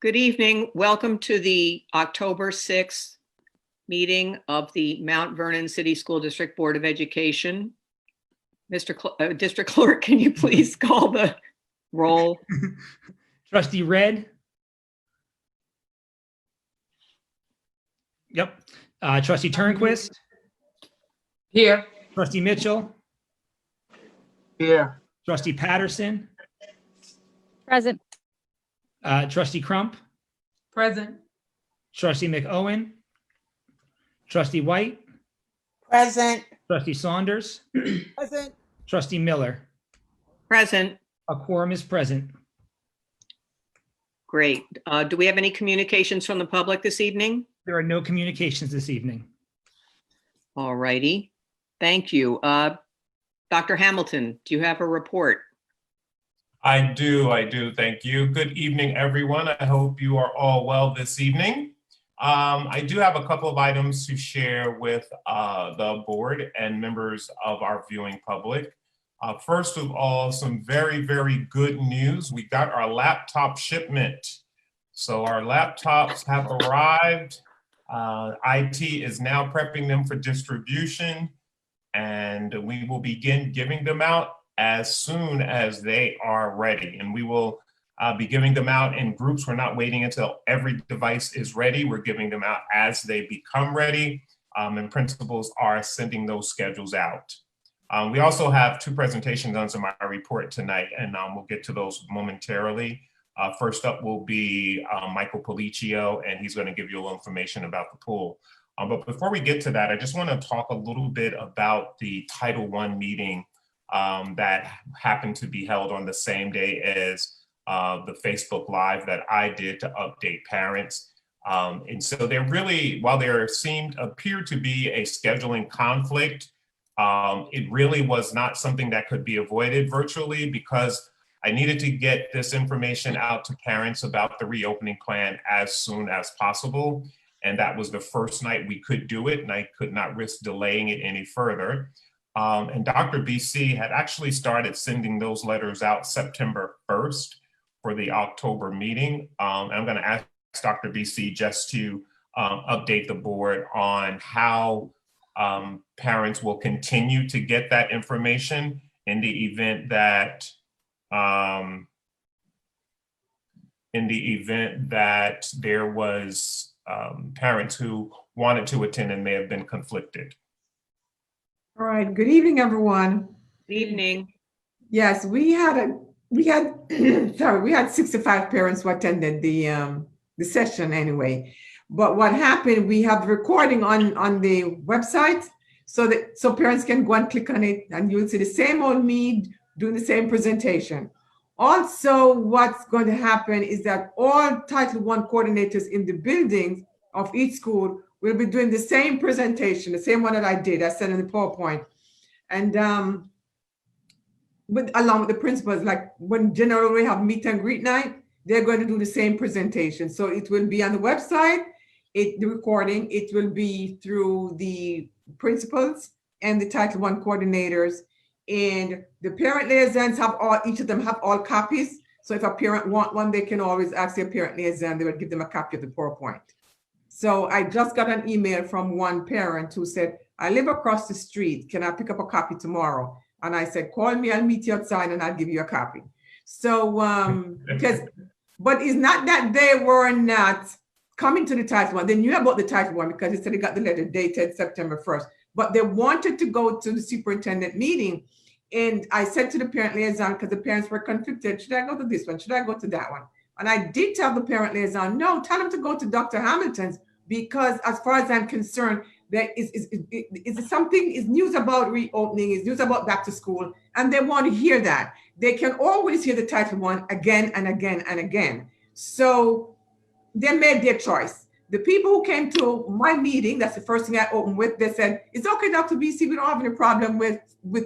Good evening. Welcome to the October 6th meeting of the Mount Vernon City School District Board of Education. Mr. District Clerk, can you please call the roll? Trustee Red. Yep. Trustee Turnquist. Here. Trustee Mitchell. Here. Trustee Patterson. Present. Trustee Crump. Present. Trustee McOwen. Trustee White. Present. Trustee Saunders. Present. Trustee Miller. Present. A quorum is present. Great. Do we have any communications from the public this evening? There are no communications this evening. All righty. Thank you. Dr. Hamilton, do you have a report? I do. Thank you. Good evening, everyone. I hope you are all well this evening. I do have a couple of items to share with the board and members of our viewing public. First of all, some very, very good news. We got our laptop shipment. So our laptops have arrived. IT is now prepping them for distribution, and we will begin giving them out as soon as they are ready. And we will be giving them out in groups. We're not waiting until every device is ready. We're giving them out as they become ready, and principals are sending those schedules out. We also have two presentations on my report tonight, and we'll get to those momentarily. First up will be Michael Policio, and he's going to give you a little information about the pool. But before we get to that, I just want to talk a little bit about the Title I meeting that happened to be held on the same day as the Facebook Live that I did to update parents. And so there really, while there appeared to be a scheduling conflict, it really was not something that could be avoided virtually, because I needed to get this information out to parents about the reopening plan as soon as possible. And that was the first night we could do it, and I could not risk delaying it any further. And Dr. BC had actually started sending those letters out September 1st for the October meeting. And I'm going to ask Dr. BC just to update the board on how parents will continue to get that information in the event that there was parents who wanted to attend and may have been conflicted. All right. Good evening, everyone. Good evening. Yes, we had 65 parents who attended the session anyway. But what happened? We have the recording on the website, so parents can go and click on it, and you'll see the same old me doing the same presentation. Also, what's going to happen is that all Title I coordinators in the buildings of each school will be doing the same presentation, the same one that I did. I sent in the PowerPoint. And along with the principals, like when generally we have meet and greet night, they're going to do the same presentation. So it will be on the website, the recording, it will be through the principals and the Title I coordinators. And the parent liaisons each of them have all copies. So if a parent want one, they can always ask their parent liaison, they will give them a copy of the PowerPoint. So I just got an email from one parent who said, I live across the street. Can I pick up a copy tomorrow? And I said, call me, I'll meet you outside and I'll give you a copy. So, but it's not that they were not coming to the Title I. They knew about the Title I because they said they got the letter dated September 1st, but they wanted to go to the superintendent meeting. And I said to the parent liaison, because the parents were conflicted, should I go to this one? Should I go to that one? And I did tell the parent liaison, no, tell them to go to Dr. Hamilton's, because as far as I'm concerned, there is news about reopening, is news about back to school, and they want to hear that. They can always hear the Title I again and again and again. So they made their choice. The people who came to my meeting, that's the first thing I opened with, they said, it's okay, Dr. BC, we don't have any problem with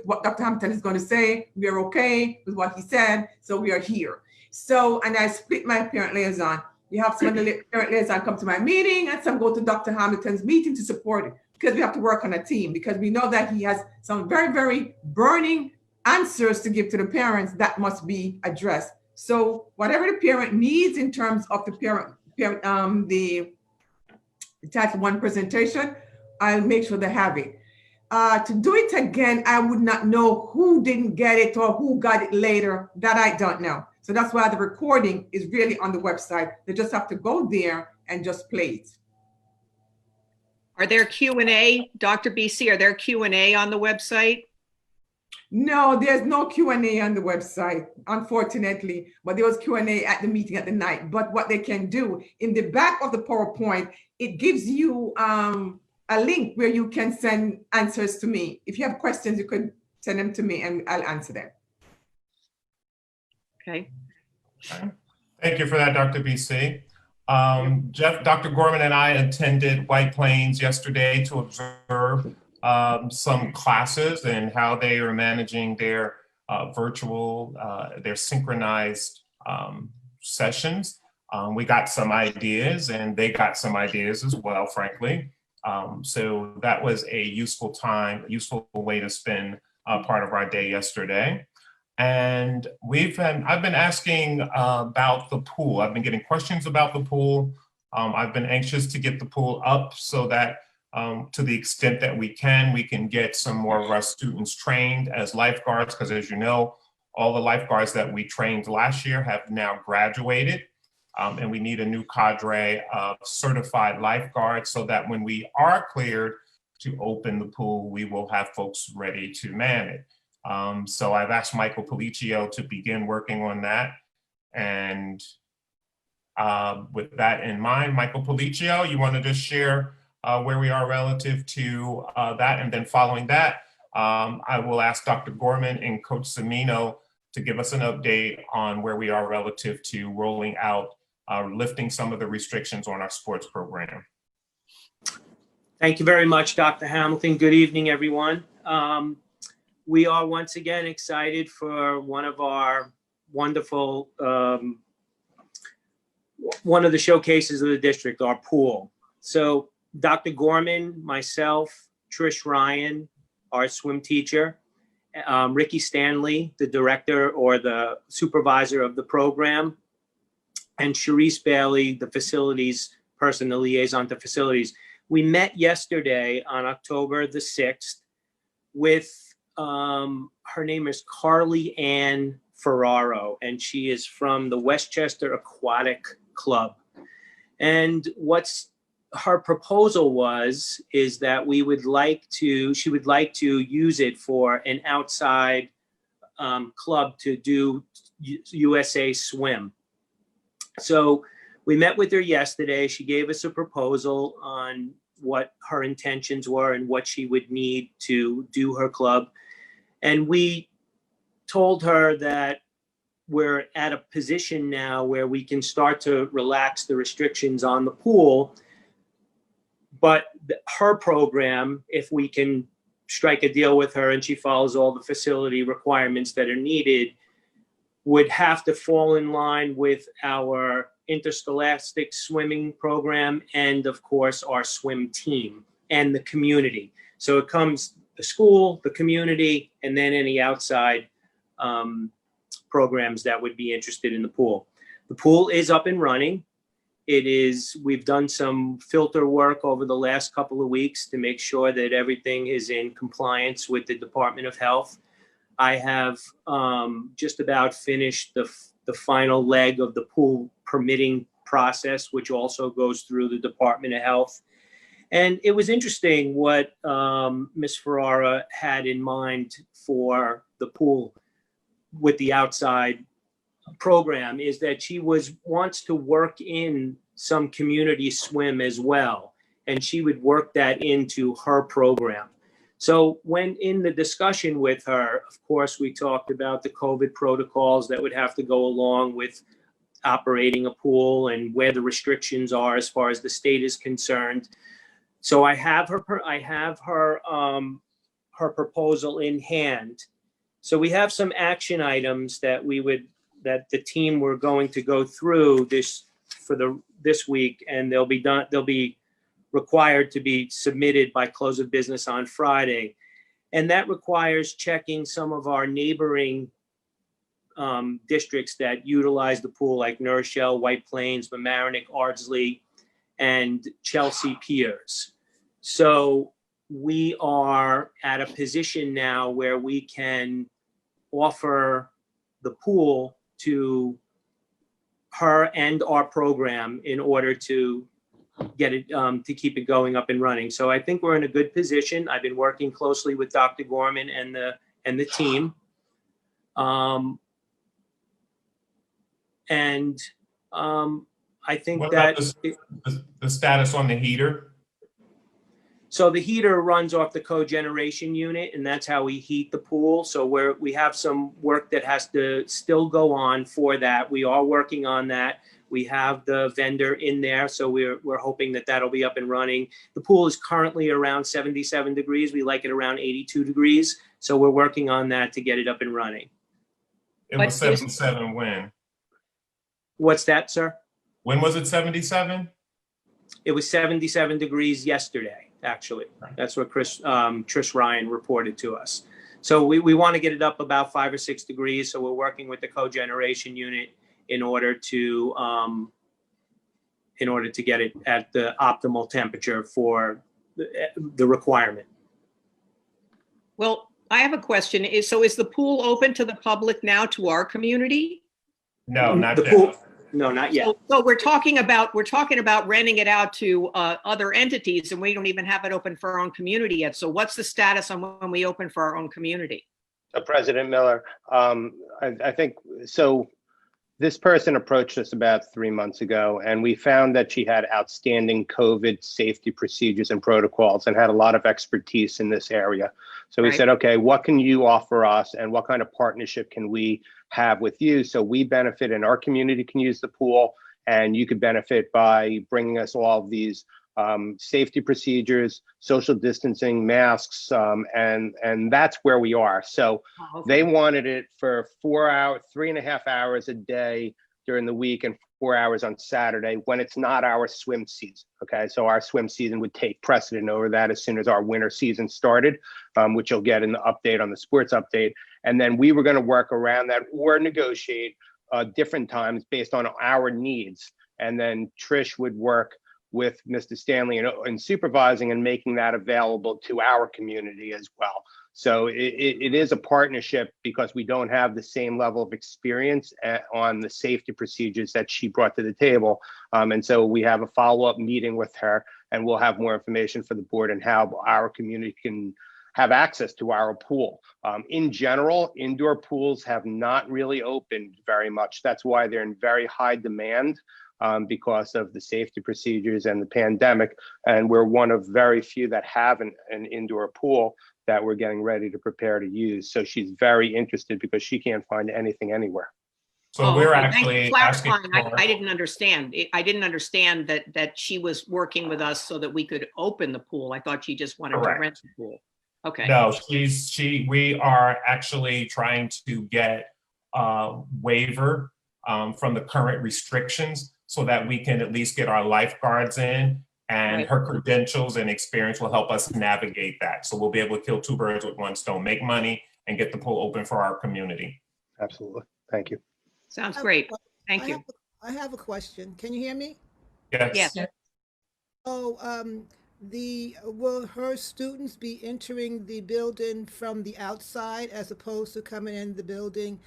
what Dr. Hamilton is going to say. We are okay with what he said, so we are here. So, and I split my parent liaison. You have some of the parent liaison come to my meeting and some go to Dr. Hamilton's meeting to support it, because we have to work on a team, because we know that he has some very, very burning answers to give to the parents that must be addressed. So whatever the parent needs in terms of the the Title I presentation, I'll make sure they have it. To do it again, I would not know who didn't get it or who got it later. That I don't know. So that's why the recording is really on the website. They just have to go there and just play it. Are there Q&A, Dr. BC, are there Q&A on the website? No, there's no Q&A on the website, unfortunately, but there was Q&A at the meeting at the night. But what they can do in the back of the PowerPoint, it gives you a link where you can send answers to me. If you have questions, you could send them to me and I'll answer them. Okay. Thank you for that, Dr. BC. Dr. Gorman and I attended White Plains yesterday to observe some classes and how they are managing their virtual, their synchronized sessions. We got some ideas and they got some ideas as well, frankly. So that was a useful way to spend part of our day yesterday. And I've been asking about the pool. I've been getting questions about the pool. I've been anxious to get the pool up so that to the extent that we can get some more of our students trained as lifeguards, because as you know, all the lifeguards that we trained last year have now graduated. And we need a new cadre of certified lifeguards so that when we are cleared to open the pool, we will have folks ready to man it. So I've asked Michael Policio to begin working on that. And with that in mind, Michael Policio, you want to just share where we are relative to that? And then following that, I will ask Dr. Gorman and Coach Cimino to give us an update on where we are relative to rolling out, lifting some of the restrictions on our sports program. Thank you very much, Dr. Hamilton. Good evening, everyone. We are once again excited for one of our wonderful, one of the showcases of the district, our pool. So Dr. Gorman, myself, Trish Ryan, our swim teacher, Ricky Stanley, the director or the supervisor of the program, and Sharice Bailey, the facilities person, the liaison to facilities. We met yesterday on October the 6th with her name is Carly Ann Ferraro, and she is from the Westchester Aquatic Club. And what's her proposal is that she would like to use it for an outside club to do USA Swim. So we met with her yesterday. She gave us a proposal on what her intentions were and what she would need to do her club. And we told her that we're at a position now where we can start to relax the restrictions on the pool. But her program, if we can strike a deal with her and she follows all the facility requirements that are needed, would have to fall in line with our interscholastic swimming program and, of course, our swim team and the community. So it comes the school, the community, and then any outside programs that would be interested in the pool. The pool is up and running. We've done some filter work over the last couple of weeks to make sure that everything is in compliance with the Department of Health. I have just about finished the final leg of the pool permitting process, which also goes through the Department of Health. And it was interesting what Ms. Ferrara had in mind for the pool with the outside program is that she wants to work in some community swim as well. And she would work that into her program. So when in the discussion with her, of course, we talked about the COVID protocols that would have to go along with operating a pool and where the restrictions are as far as the state is concerned. So I have her proposal in hand. So we have some action items that the team were going to go through this week, and they'll be required to be submitted by close of business on Friday. And that requires checking some of our neighboring districts that utilize the pool, like New Rochelle, White Plains, Mamaroneck, Ardsley, and Chelsea Piers. So we are at a position now where we can offer the pool to her and our program in order to get it, to keep it going up and running. So I think we're in a good position. I've been working closely with Dr. Gorman and the team. I think What that about the status on the heater? so the heater runs off the cogeneration unit, and that's how we heat the pool. So we have some work that has to still go on for that. We are working on that. We have the vendor in there, so we're hoping that that'll be up and running. The pool is currently around 77 degrees. We like it around 82 degrees. So we're working on that to get it up and running. It was 77 when? What's that, sir? When was it 77? It was 77 degrees yesterday, actually. That's what Trish Ryan reported to us. So we want to get it up about 5 or 6 degrees. So we're working with the cogeneration unit in order to get it at the optimal temperature for the requirement. Well, I have a question. Is the pool open to the public now, to our community? No, not The yet. pool, no, not yet. So we're talking about renting it out to other entities, and we don't even have it open for our own community yet. So what's the status on when we open for our own community? President Miller, I think, so this person approached us about 3 months ago, and we found that she had outstanding COVID safety procedures and protocols and had a lot of expertise in this area. So we Right. said, okay, what can you offer us and what kind of partnership can we have with you? So we benefit and our community can use the pool, and you could benefit by bringing us all of these safety procedures, social distancing, masks, and that's where we are. So Oh, okay. they wanted it for 4 hours, 3.5 hours a day during the week and 4 hours on Saturday when it's not our swim season. Okay, so our swim season would take precedent over that as soon as our winter season started, which you'll get in the update on the sports update. And then we were going to work around that or negotiate different times based on our needs. And then Trish would work with Mr. Stanley and supervising and making that available to our community as well. So it is a partnership because we don't have the same level of experience on the safety procedures that she brought to the table. And so we have a follow-up meeting with her, and we'll have more information for the board and how our community can have access to our pool. In general, indoor pools have not really opened very much. That's why they're in very high demand. Because of the safety procedures and the pandemic. And we're one of very few that have an indoor pool that we're getting ready to prepare to use. So she's very interested because she can't find anything anywhere. So we're okay. Thanks for actually asking clarifying. for, I didn't understand. I didn't understand that she was working with us so that we could open the pool. I thought she just wanted Correct. to rent the pool. Okay. no, we are actually trying to get a waiver from the current restrictions so that we can at least get our lifeguards in, and Right. her credentials and experience will help us navigate that. So we'll be able to kill two birds with one stone, make money and get the pool open for our community. Absolutely. Thank you. Sounds great. Thank you. I have a question. Can you hear me? Yes. Yes. Oh, will her students be entering the building from the outside as opposed to coming in the building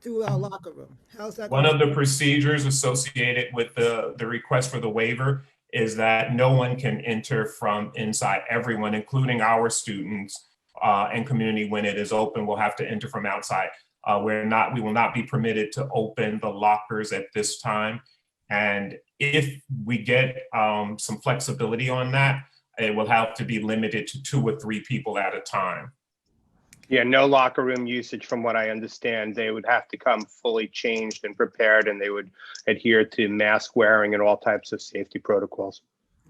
through our locker room? How's that? One of the procedures associated with the request for the waiver is that no one can enter from inside. Everyone, including our students and community, when it is open, will have to enter from outside. We will not be permitted to open the lockers at this time. And if we get some flexibility on that, it will have to be limited to 2 or 3 people at a time. Yeah, no locker room usage from what I understand. They would have to come fully changed and prepared, and they would adhere to mask wearing and all types of safety protocols.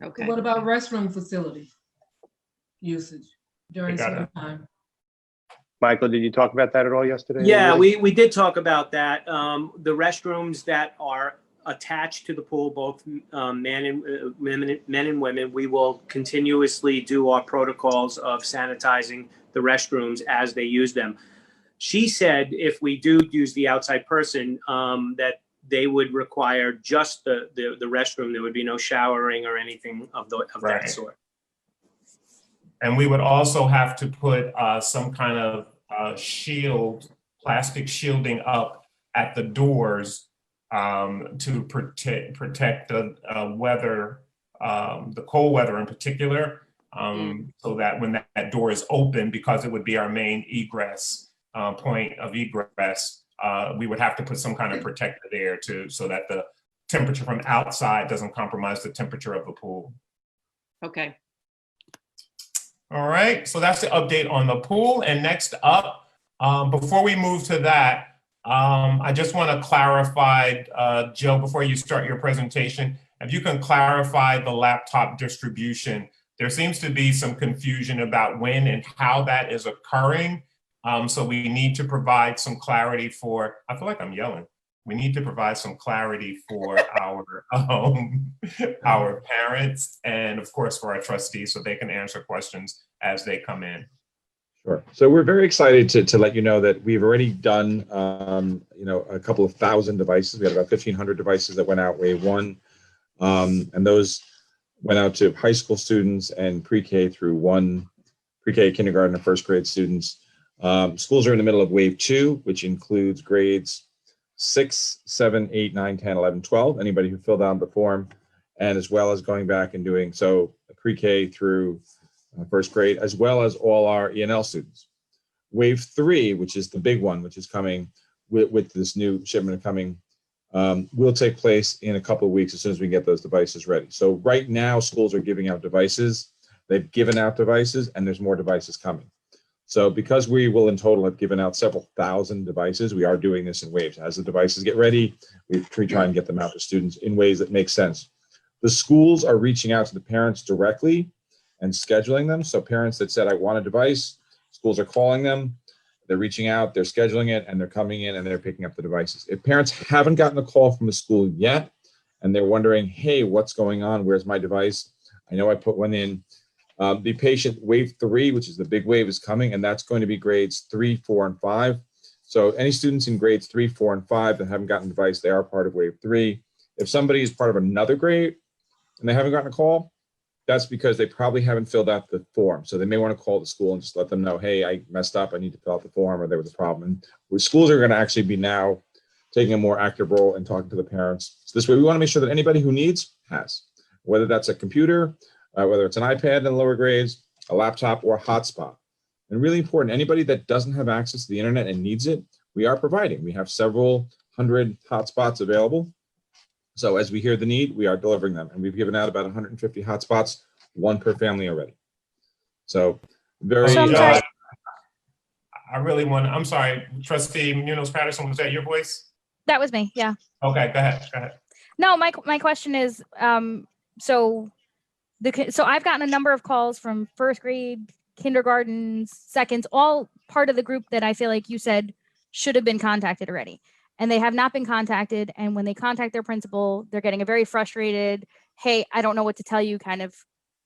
Okay. What about restroom facility usage during I got certain it. time? Michael, did you talk about that at all yesterday? Yeah, we did talk about that. The restrooms that are attached to the pool, both men and women, we will continuously do our protocols of sanitizing the restrooms as they use them. She said if we do use the outside person, that they would require just the restroom. There would be no showering or anything of Right. that sort. And we would also have to put some kind of plastic shielding up at the doors to protect the weather, the cold weather in particular, so that when that door is open, because it would be our main egress, point of egress, we would have to put some kind of protector there so that the temperature from outside doesn't compromise the temperature of the pool. Okay. All right, so that's the update on the pool. And next up, before we move to that, I just want to clarify, Joe, before you start your presentation, if you can clarify the laptop distribution. There seems to be some confusion about when and how that is occurring. So we need to provide some clarity for, I feel like I'm yelling. We need to provide some clarity for our parents and of course for our trustees so they can answer questions as they come in. Sure. So we're very excited to let you know that we've already done, a couple of thousand devices. We had about 1,500 devices that went out wave one. And those went out to high school students and pre-K through pre-K, kindergarten, and first grade students. Schools are in the middle of wave two, which includes grades 6, 7, 8, 9, 10, 11, 12, anybody who filled out the form, and as well as going back and doing so pre-K through first grade, as well as all our ENL students. Wave three, which is the big one, which is coming with this new shipment coming, will take place in a couple of weeks as soon as we get those devices ready. So right now, schools are giving out devices. They've given out devices, and there's more devices coming. So because we will in total have given out several thousand devices, we are doing this in waves. As the devices get ready, we try and get them out to students in ways that make sense. The schools are reaching out to the parents directly and scheduling them. So parents that said, I want a device, schools are calling them, they're reaching out, they're scheduling it, and they're coming in and they're picking up the devices. If parents haven't gotten a call from the school yet, and they're wondering, hey, what's going on? Where's my device? I know I put one in. Be patient. Wave three, which is the big wave, is coming, and that's going to be grades 3, 4, and 5. So any students in grades 3, 4, and 5 that haven't gotten a device, they are part of wave 3. If somebody is part of another grade and they haven't gotten a call, that's because they probably haven't filled out the form. So they may want to call the school and just let them know, hey, I messed up, I need to fill out the form, or there was a problem. And schools are going to actually be now taking a more active role in talking to the parents. So this way, we want to make sure that anybody who needs has, whether that's a computer, whether it's an iPad in the lower grades, a laptop, or a hotspot. And really important, anybody that doesn't have access to the internet and needs it, we are providing. We have several hundred hotspots available. So as we hear the need, we are delivering them. And we've given out about 150 hotspots, one per family already. So very. So I'm sorry. I really want to, I'm sorry, Trustee Munoz-Patterson, was that your voice? That was me. Yeah. Okay, go ahead. No, my question is, so I've gotten a number of calls from first grade, kindergartens, seconds, all part of the group that I feel like you said should have been contacted already. And they have not been contacted. And when they contact their principal, they're getting a very frustrated, hey, I don't know what to tell you kind of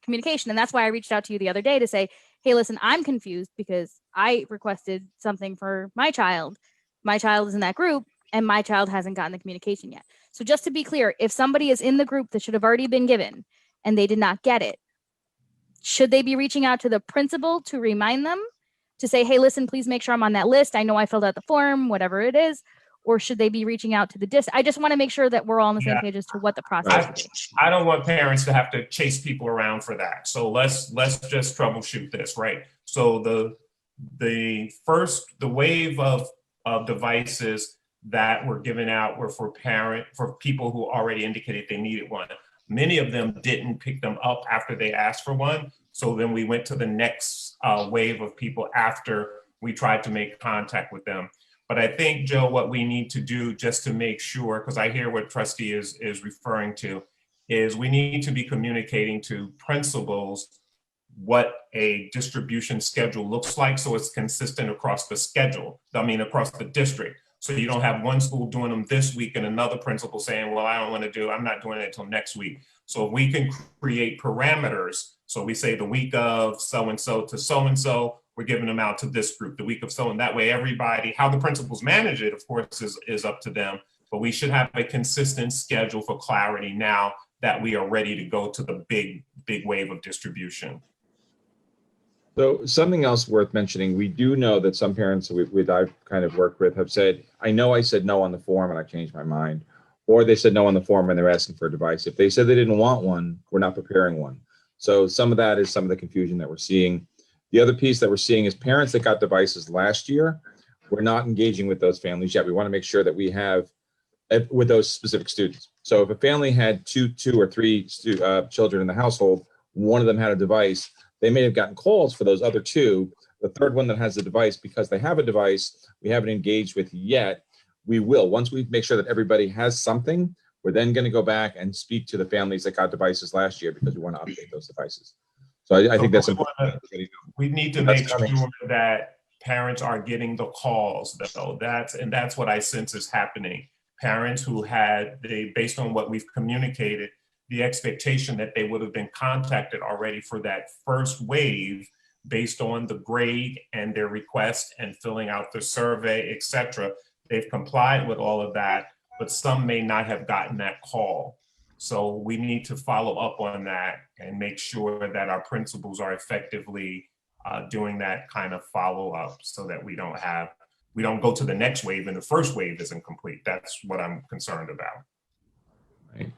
communication. And that's why I reached out to you the other day to say, hey, listen, I'm confused because I requested something for my child. My child is in that group and my child hasn't gotten the communication yet. So just to be clear, if somebody is in the group that should have already been given and they did not get it, should they be reaching out to the principal to remind them to say, hey, listen, please make sure I'm on that list. I know I filled out the form, whatever it is. Or should they be reaching out to the district? I just want to make sure that we're all on the same page as to what the process would be. I don't want parents to have to chase people around for that. So let's just troubleshoot this, right? So the wave of devices that were given out were for people who already indicated they needed one. Many of them didn't pick them up after they asked for one. So then we went to the next wave of people after we tried to make contact with them. But I think, Joe, what we need to do just to make sure, because I hear what Trustee is referring to, is we need to be communicating to principals what a distribution schedule looks like so it's consistent across the across the district. So you don't have one school doing them this week and another principal saying, well, I'm not doing it until next week. So if we can create parameters, so we say the week of so-and-so to so-and-so, we're giving them out to this group the week of so, and that way everybody, how the principals manage it, of course, is up to them. But we should have a consistent schedule for clarity now that we are ready to go to the big wave of distribution. So something else worth mentioning, we do know that some parents I've kind of worked with have said, I know I said no on the form and I changed my mind, or they said no on the form and they're asking for a device. If they said they didn't want one, we're not preparing one. So some of that is some of the confusion that we're seeing. The other piece that we're seeing is parents that got devices last year, we're not engaging with those families yet. We want to make sure that we have with those specific students. So if a family had two or three children in the household, one of them had a device, they may have gotten calls for those other two. The third one that has a device, because they have a device we haven't engaged with yet, we will. Once we make sure that everybody has something, we're then going to go back and speak to the families that got devices last year because we want to update those devices. So I think that's important. We need to make sure that parents are getting the calls, though. That's what I sense is happening. Parents who had, based on what we've communicated, the expectation that they would have been contacted already for that first wave based on the grade and their request and filling out the survey, etc. They've complied with all of that, but some may not have gotten that call. So we need to follow up on that and make sure that our principals are effectively doing that kind of follow up so that we don't go to the next wave and the first wave isn't complete. That's what I'm concerned about. Right.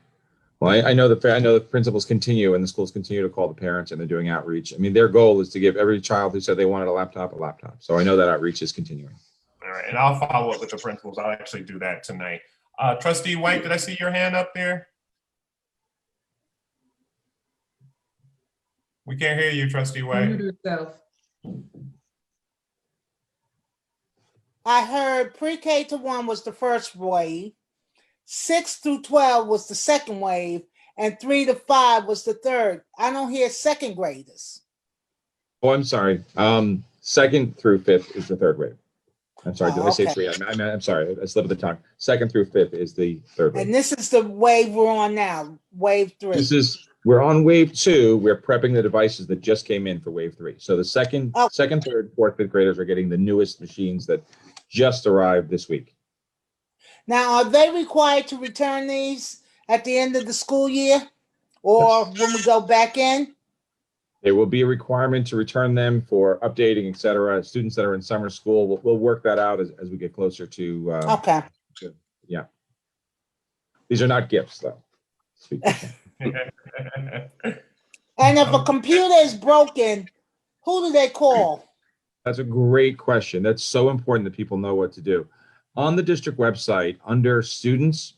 Well, I know the principals continue and the schools continue to call the parents and they're doing outreach. I mean, their goal is to give every child who said they wanted a laptop. So I know that outreach is continuing. All right, and I'll follow up with the principals. I'll actually do that tonight. Trustee White, did I see your hand up there? We can't hear you, Trustee White. Mute yourself. I heard pre-K to 1 was the first wave, 6 through 12 was the second wave, and 3 to 5 was the third. I don't hear second graders. Oh, I'm sorry. Second through fifth is the third wave. I'm sorry, did I say okay. 3? I'm sorry, I slipped the tongue. Second through fifth is the third wave. And this is the wave we're on now, wave 3. We're on wave 2. We're prepping the devices that just came in for wave 3. So the second, third, fourth, fifth graders are getting the newest machines that just arrived this week. Now, are they required to return these at the end of the school year or when we go back in? There will be a requirement to return them for updating, et cetera. Students that are in summer school, we'll work that out as we get closer to. Okay. Yeah. These are not gifts, though. And if a computer is broken, who do they call? That's a great question. That's so important that people know what to do. On the district website, under students,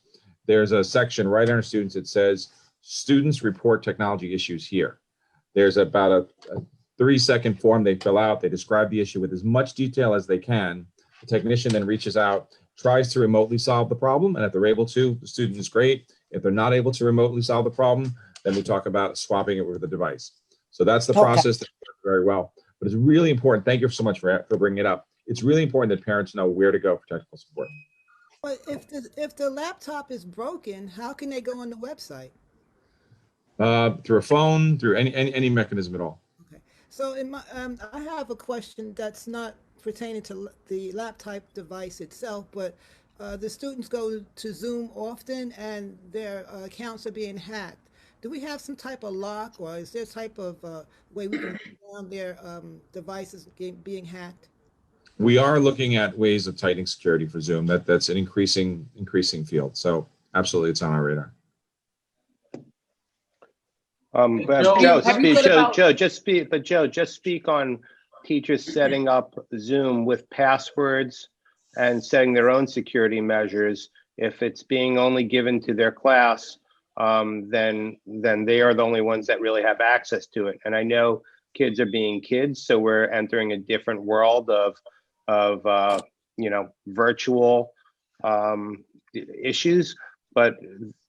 there's a section right under students that says, students report technology issues here. There's about a 3-second form they fill out. They describe the issue with as much detail as they can. The technician then reaches out, tries to remotely solve the problem. And if they're able to, the student is great. If they're not able to remotely solve the problem, then we talk about swapping it with the device. So that's the process that works very well. But it's really important. Thank you so much for bringing it up. It's really important that parents know where to go for technical support. But if the laptop is broken, how can they go on the website? Through a phone, through any mechanism at all. Okay. So I have a question that's not pertaining to the laptop device itself, but the students go to Zoom often and their accounts are being hacked. Do we have some type of lock, or is there a type of way we can keep down their devices being hacked? We are looking at ways of tightening security for Zoom. That's an increasing field. So absolutely, it's on our radar. Joe, just speak on teachers setting up Zoom with passwords and setting their own security measures. If it's being only given to their class, then they are the only ones that really have access to it. And I know kids are being kids, so we're entering a different world of virtual issues, but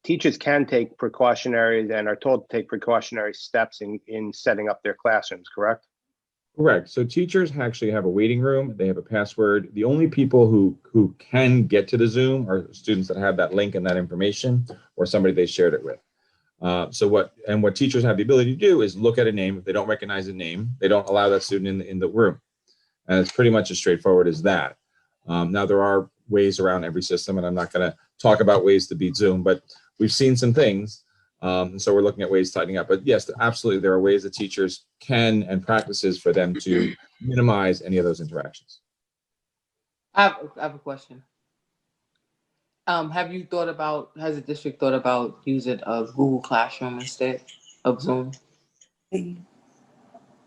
teachers can take precautionary and are told to take precautionary steps in setting up their classrooms, correct? Correct. So teachers actually have a waiting room. They have a password. The only people who can get to the Zoom are students that have that link and that information, or somebody they shared it with. What teachers have the ability to do is look at a name. If they don't recognize a name, they don't allow that student in the room. And it's pretty much as straightforward as that. Now, there are ways around every system, and I'm not going to talk about ways to beat Zoom, but we've seen some things. And so we're looking at ways tightening up. But yes, absolutely, there are ways that teachers can and practices for them to minimize any of those interactions. I have a question. Has the district thought about using a Google Classroom instead of Zoom?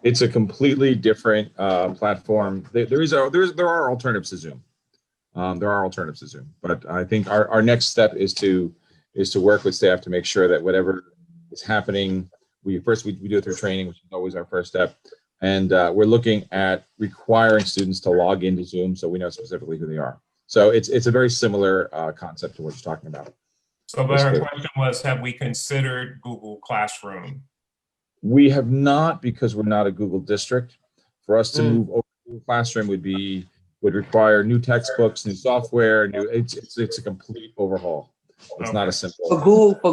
It's a completely different platform. There are alternatives to Zoom. But I think our next step is to work with staff to make sure that whatever is happening, we do it through training, which is always our first step. And we're looking at requiring students to log into Zoom so we know specifically who they are. So it's a very similar concept to what you're talking about. So our question was, have we considered Google Classroom? We have not, because we're not a Google district. For us to move over to Google Classroom would require new textbooks, new software, it's a complete overhaul. It's not a simple. For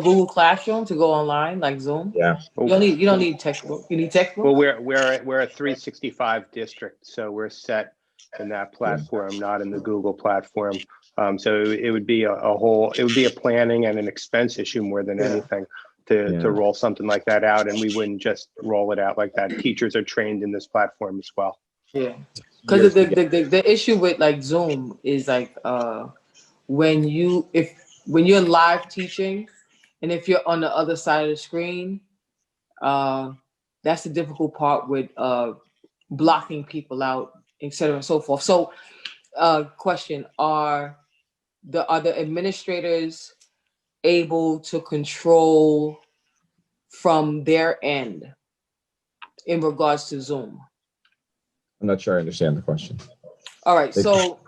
Google Classroom to go online like Zoom? Yeah. You don't need textbook. You need textbook? Well, we're a 365 district, so we're set in that platform, not in the Google platform. So it would be a planning and an expense issue more than anything to roll something like that out, and we wouldn't just roll it out like that. Teachers are trained in this platform as well. Yeah, because the issue with like Zoom is like when you're live teaching, and if you're on the other side of the screen, that's the difficult part with blocking people out, etc. and so forth. So, question: Are the administrators able to control from their end in regards to Zoom? I'm not sure I understand the question. All right, so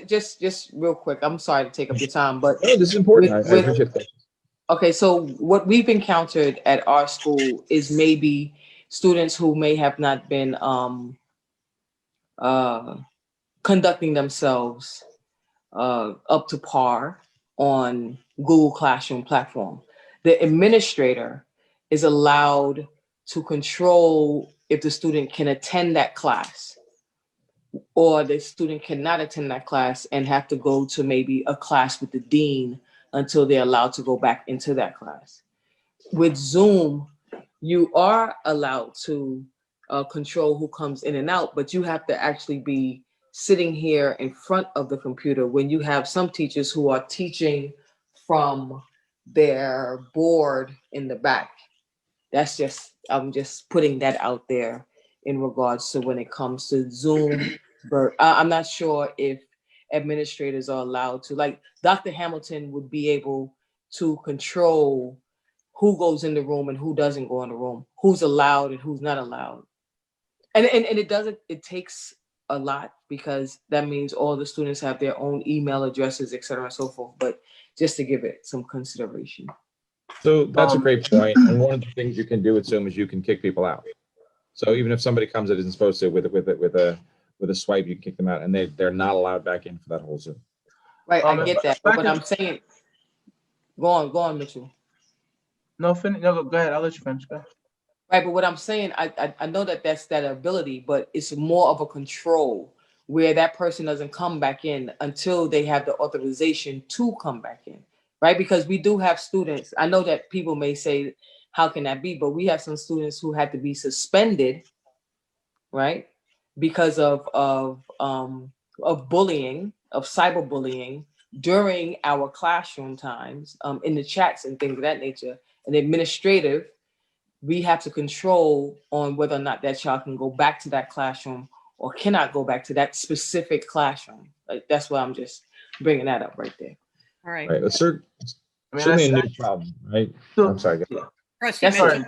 just real quick, I'm sorry to take up your time, but no, this is important. I appreciate that. Okay, so what we've encountered at our school is maybe students who may have not been conducting themselves up to par on Google Classroom platform. The administrator is allowed to control if the student can attend that class, or the student cannot attend that class and have to go to maybe a class with the dean until they're allowed to go back into that class. With Zoom, you are allowed to control who comes in and out, but you have to actually be sitting here in front of the computer when you have some teachers who are teaching from their board in the back. That's just, I'm just putting that out there in regards to when it comes to Zoom. But I'm not sure if administrators are allowed to, like Dr. Hamilton would be able to control who goes in the room and who doesn't go in the room, who's allowed and who's not allowed. And it takes a lot, because that means all the students have their own email addresses, et cetera, and so forth, but just to give it some consideration. So that's a great point. And one of the things you can do with Zoom is you can kick people out. So even if somebody comes that isn't supposed to with a swipe, you can kick them out, and they're not allowed back in for that whole Zoom. Right, I get that. But what I'm saying, go on, Mitchell. No, go ahead. I'll let you finish. Go ahead. Right, but what I'm saying, I know that that's that ability, but it's more of a control where that person doesn't come back in until they have the authorization to come back in, right? Because we do have students, I know that people may say, how can that be? But we have some students who had to be suspended, right? Because of bullying, of cyberbullying during our classroom times, in the chats and things of that nature. And administrative, we have to control on whether or not that child can go back to that classroom or cannot go back to that specific classroom. Like, that's why I'm just bringing that up right there. All right. Right. That's certainly a new problem, right? I'm sorry. That's right.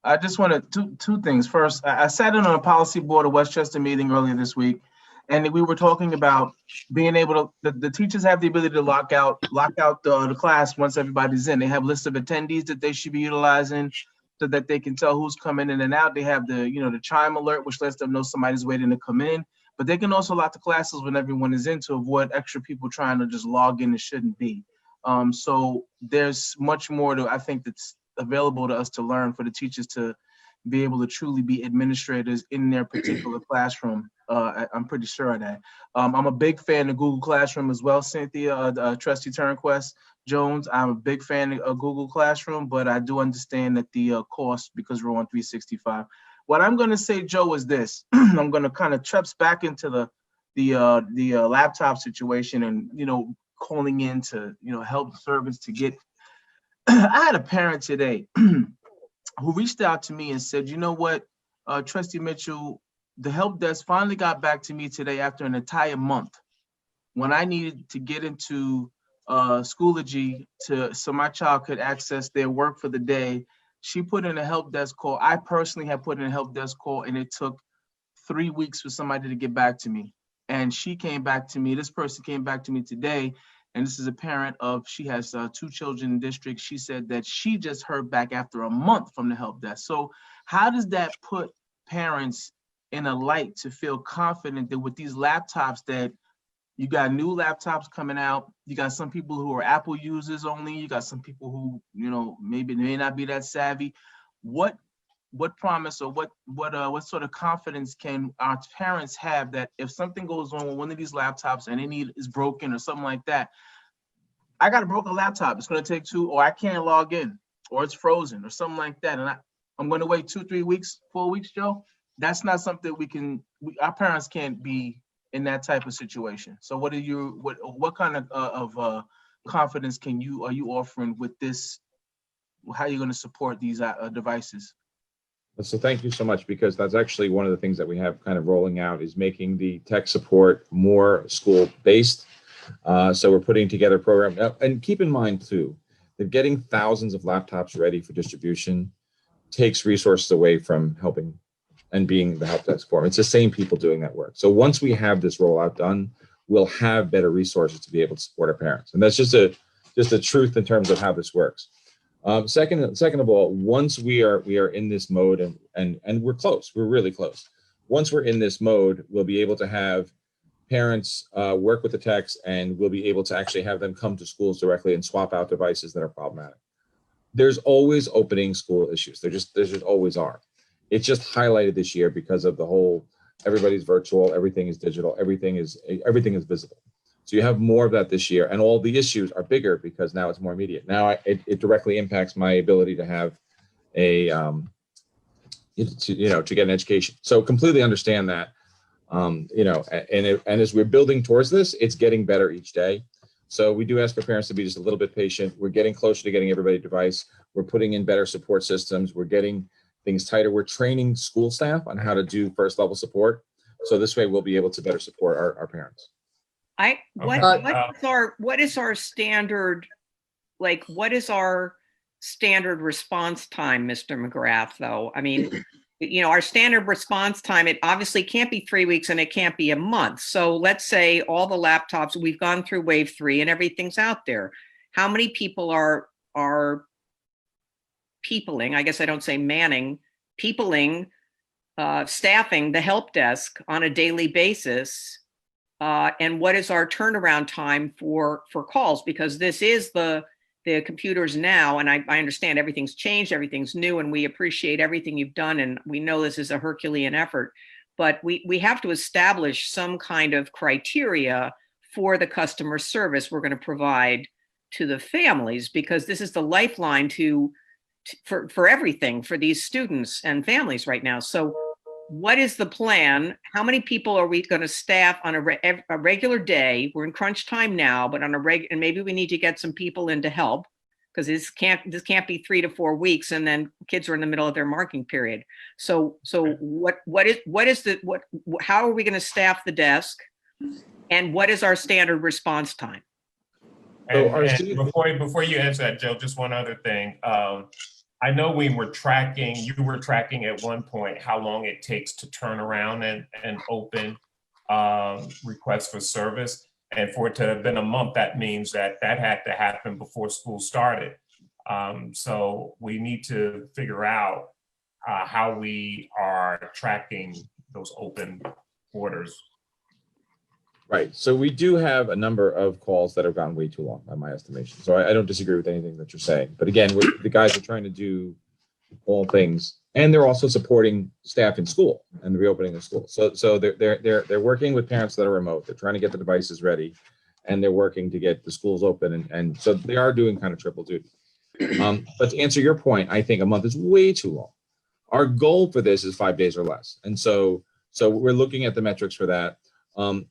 I just wanted two things. First, I sat in on a policy board of Westchester meeting earlier this week, and we were talking about being able to, the teachers have the ability to lock out the class once everybody's in. They have lists of attendees that they should be utilizing so that they can tell who's coming in and out. They have the chime alert, which lets them know somebody's waiting to come in. But they can also lock the classes when everyone is in to avoid extra people trying to just log in and shouldn't be. So there's much more I think that's available to us to learn for the teachers to be able to truly be administrators in their particular classroom. I'm pretty sure of that. I'm a big fan of Google Classroom as well, Cynthia, Trustee Turnquest Jones. I'm a big fan of Google Classroom, but I do understand that the cost, because we're on 365. What I'm going to say, Joe, is this. I'm going to kind of trips back into the laptop situation and, calling in to, help servants to get. I had a parent today who reached out to me and said, you know what, Trustee Mitchell, the help desk finally got back to me today after an entire month when I needed to get into Schoology so my child could access their work for the day. She put in a help desk call. I personally have put in a help desk call, and it took 3 weeks for somebody to get back to me. And she came back to me, this person came back to me today, and this is a parent she has 2 children in district. She said that she just heard back after a month from the help desk. So how does that put parents in a light to feel confident that with these laptops, that you got new laptops coming out, you got some people who are Apple users only, you got some people who, maybe may not be that savvy. What promise or what sort of confidence can our parents have that if something goes wrong with one of these laptops and is broken or something like that, I got a broken laptop, it's going to take 2, or I can't log in, or it's frozen or something like that, and I'm going to wait 2, 3 weeks, 4 weeks, Joe? That's not something our parents can't be in that type of situation. So what kind of confidence are you offering with this? How are you going to support these devices? So thank you so much, because that's actually one of the things that we have kind of rolling out is making the tech support more school-based. So we're putting together a program. And keep in mind, too, that getting thousands of laptops ready for distribution takes resources away from helping and being the help desk for them. It's the same people doing that work. So once we have this rollout done, we'll have better resources to be able to support our parents. And that's just a truth in terms of how this works. Second of all, once we are in this mode and we're close, we're really close. Once we're in this mode, we'll be able to have parents work with the techs, and we'll be able to actually have them come to schools directly and swap out devices that are problematic. There's always opening school issues. There just always are. It's just highlighted this year because of the whole, everybody's virtual, everything is digital, everything is visible. So you have more of that this year, and all the issues are bigger because now it's more immediate. Now it directly impacts my ability to have to get an education. So completely understand that, and as we're building towards this, it's getting better each day. So we do ask for parents to be just a little bit patient. We're getting closer to getting everybody a device. We're putting in better support systems. We're getting things tighter. We're training school staff on how to do first level support. So this way we'll be able to better support our parents. What is our standard, what is our standard response time, Mr. McGrath, though? I mean, our standard response time, it obviously can't be 3 weeks and it can't be a month. So let's say all the laptops, we've gone through wave 3 and everything's out there. How many people are peopling, I guess I don't say manning, peopling, staffing the help desk on a daily basis? And what is our turnaround time for calls? Because this is the computers now, and I understand everything's changed, everything's new, and we appreciate everything you've done, and we know this is a Herculean effort, but we have to establish some kind of criteria for the customer service we're going to provide to the families, because this is the lifeline for everything for these students and families right now. So what is the plan? How many people are we going to staff on a regular day? We're in crunch time now, but on and maybe we need to get some people in to help, because this can't be 3 to 4 weeks and then kids are in the middle of their marking period. So how are we going to staff the desk, and what is our standard response time? And before you answer that, Joe, just one other thing. I know you were tracking at one point how long it takes to turn around and open requests for service. And for it to have been a month, that means that had to happen before school started. So we need to figure out how we are tracking those open orders. Right. So we do have a number of calls that have gone way too long, by my estimation. So I don't disagree with anything that you're saying. But again, the guys are trying to do all things And they're also supporting staff in school and the reopening of school. So they're working with parents that are remote. They're trying to get the devices ready, and they're working to get the schools open. And so they are doing kind of triple duty. But to answer your point, I think a month is way too long. Our goal for this is 5 days or less. And so we're looking at the metrics for that.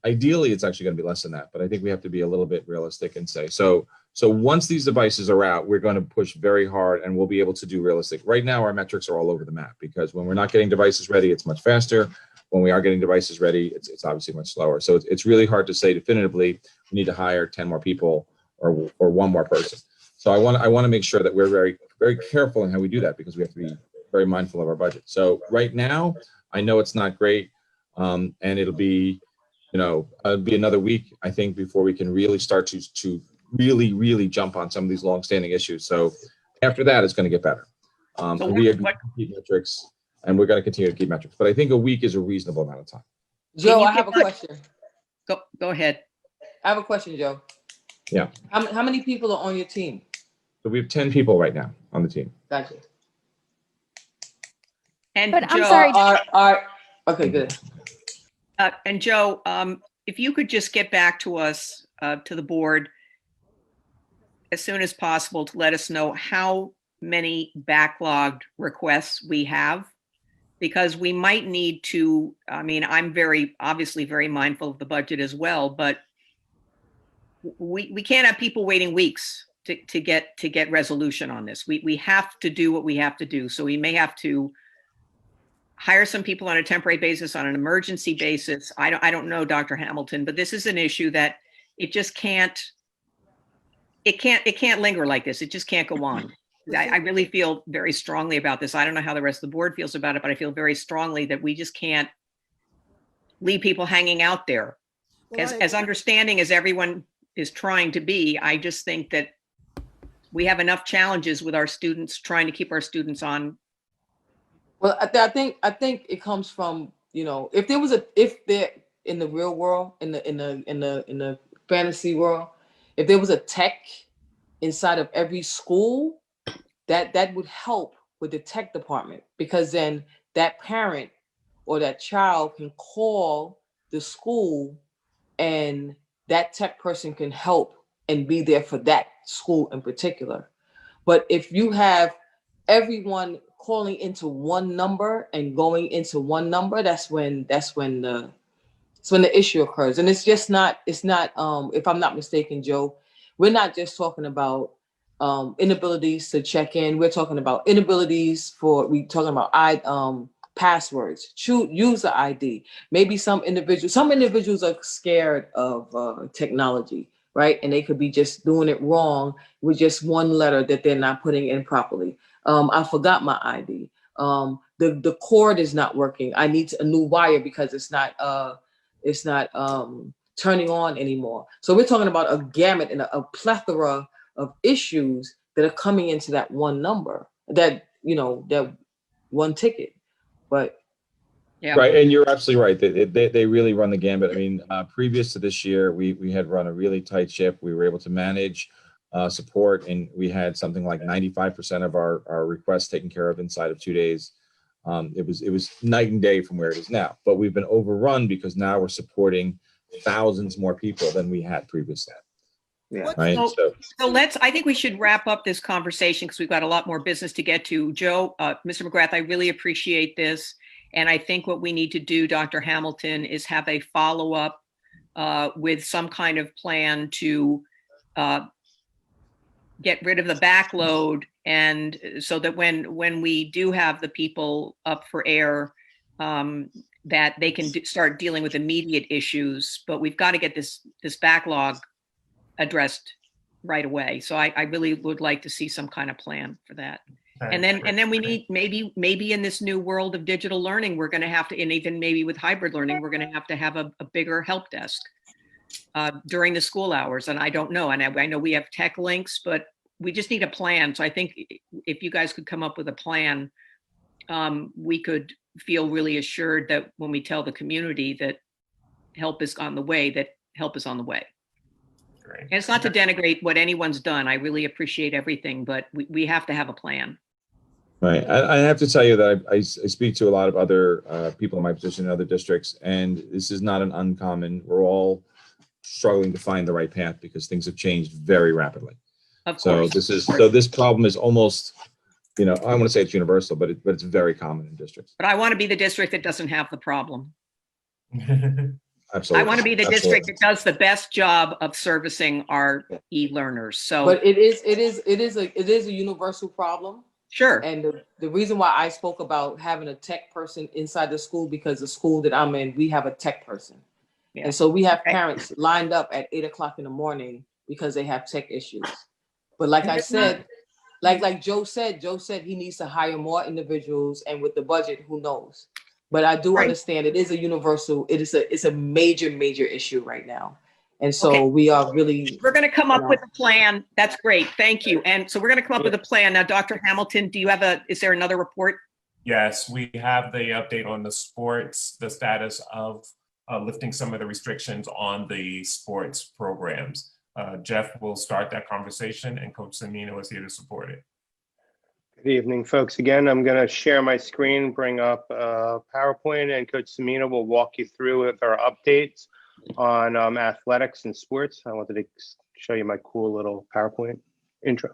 Ideally, it's actually going to be less than that, but I think we have to be a little bit realistic and say, so once these devices are out, we're going to push very hard and we'll be able to do realistic. Right now, our metrics are all over the map because when we're not getting devices ready, it's much faster. When we are getting devices ready, it's obviously much slower. So it's really hard to say definitively, we need to hire 10 more people or one more person. So I want to make sure that we're very, very careful in how we do that because we have to be very mindful of our budget. So right now, I know it's not great, and it'll be, be another week, I think, before we can really start to really jump on some of these long-standing issues. So after that, it's going to get better. We are going to keep metrics, and we're going to continue to keep metrics. But I think a week is a reasonable amount of time. Joe, I have a question. Go ahead. I have a question, Joe. Yeah. How many people are on your team? So we have 10 people right now on the team. Gotcha. And But I'm Joe, sorry. Okay, good. And Joe, if you could just get back to us, to the board, as soon as possible to let us know how many backlogged requests we have, because we might need to, I'm obviously very mindful of the budget as well, but we can't have people waiting weeks to get resolution on this. We have to do what we have to do. So we may have to hire some people on a temporary basis, on an emergency basis. I don't know, Dr. Hamilton, but this is an issue that it just can't linger like this. It just can't go on. I really feel very strongly about this. I don't know how the rest of the board feels about it, but I feel very strongly that we just can't leave people hanging out there. As understanding as everyone is trying to be, I just think that we have enough challenges with our students, trying to keep our students on. Well, I think it comes from, if they're in the real world, in the fantasy world, if there was a tech inside of every school, that would help with the tech department, because then that parent or that child can call the school and that tech person can help and be there for that school in particular. But if you have everyone calling into one number and going into one number, that's when the issue occurs. And it's not, if I'm not mistaken, Joe, we're not just talking about inabilities to check in. We're talking about inabilities passwords, user ID. Maybe some individuals are scared of technology, right? And they could be just doing it wrong with just one letter that they're not putting in properly. I forgot my ID. The cord is not working. I need a new wire because it's not turning on anymore. So we're talking about a gamut and a plethora of issues that are coming into that one number, that one ticket. But yeah, right, and you're absolutely right. They really run the gambit. I mean, previous to this year, we had run a really tight ship. We were able to manage support, and we had something like 95% of our requests taken care of inside of 2 days. It was night and day from where it is now. But we've been overrun because now we're supporting thousands more people than we had previously. yeah, Right. So I think we should wrap up this conversation because we've got a lot more business to get to. Joe, Mr. McGrath, I really appreciate this. And I think what we need to do, Dr. Hamilton, is have a follow-up with some kind of plan to get rid of the backload, and so that when we do have the people up for air, that they can start dealing with immediate issues. But we've got to get this backlog addressed right away. So I really would like to see some kind of plan for that. And then we need maybe in this new world of digital learning, we're going to have to, and even maybe with hybrid learning, we're going to have a bigger help desk during the school hours. And I don't know. And I know we have tech links, but we just need a plan. So I think if you guys could come up with a plan, we could feel really assured that when we tell the community that help is on the way, that help is on the way. Great. And it's not to denigrate what anyone's done. I really appreciate everything, but we have to have a plan. Right. I have to tell you that I speak to a lot of other people in my position in other districts, and this is not an uncommon. We're all struggling to find the right path because things have changed very rapidly. Of So course. this problem is almost, I want to say it's universal, but it's very common in districts. But I want to be the district that doesn't have the problem. Absolutely. I want to be the Absolutely. district that does the best job of servicing our e-learners. So, But it is a universal problem. sure. And the reason why I spoke about having a tech person inside the school, because the school that I'm in, we have a tech person. Yeah. And so we have Okay. parents lined up at 8 o'clock in the morning because they have tech issues. But like I said, like Joe said he needs to hire more individuals, and with the budget, who knows? But I do Right. understand it is a universal, it's a major issue right now. And so Okay. we are really, We're going to come up with a plan. That's great. Thank you. And so we're going to come up with a plan. Now, Dr. Hamilton, is there another report? Yes, we have the update on the sports, the status of lifting some of the restrictions on the sports programs. Jeff will start that conversation, and Coach Semino is here to support it. Good evening, folks. Again, I'm going to share my screen, bring up PowerPoint, and Coach Semino will walk you through with our updates on athletics and sports. I wanted to show you my cool little PowerPoint intro.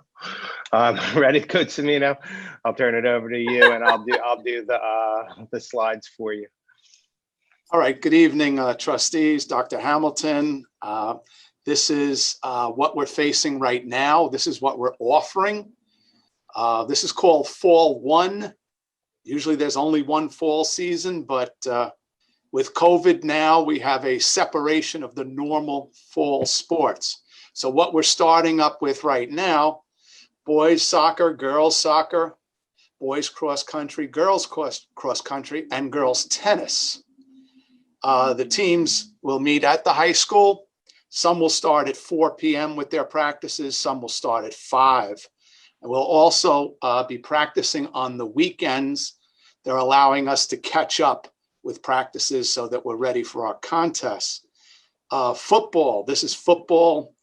Ready, Coach Semino? I'll turn it over to you, and I'll do the slides for you. All right. Good evening, trustees, Dr. Hamilton. This is what we're facing right now. This is what we're offering. This is called Fall 1. Usually there's only one fall season, but with COVID now, we have a separation of the normal fall sports. So what we're starting up with right now, boys soccer, girls soccer, boys cross country, girls cross country, and girls tennis. The teams will meet at the high school. Some will start at 4 p.m. with their practices. Some will start at 5. And we'll also be practicing on the weekends. They're allowing us to catch up with practices so that we're ready for our contests. Football, this is football,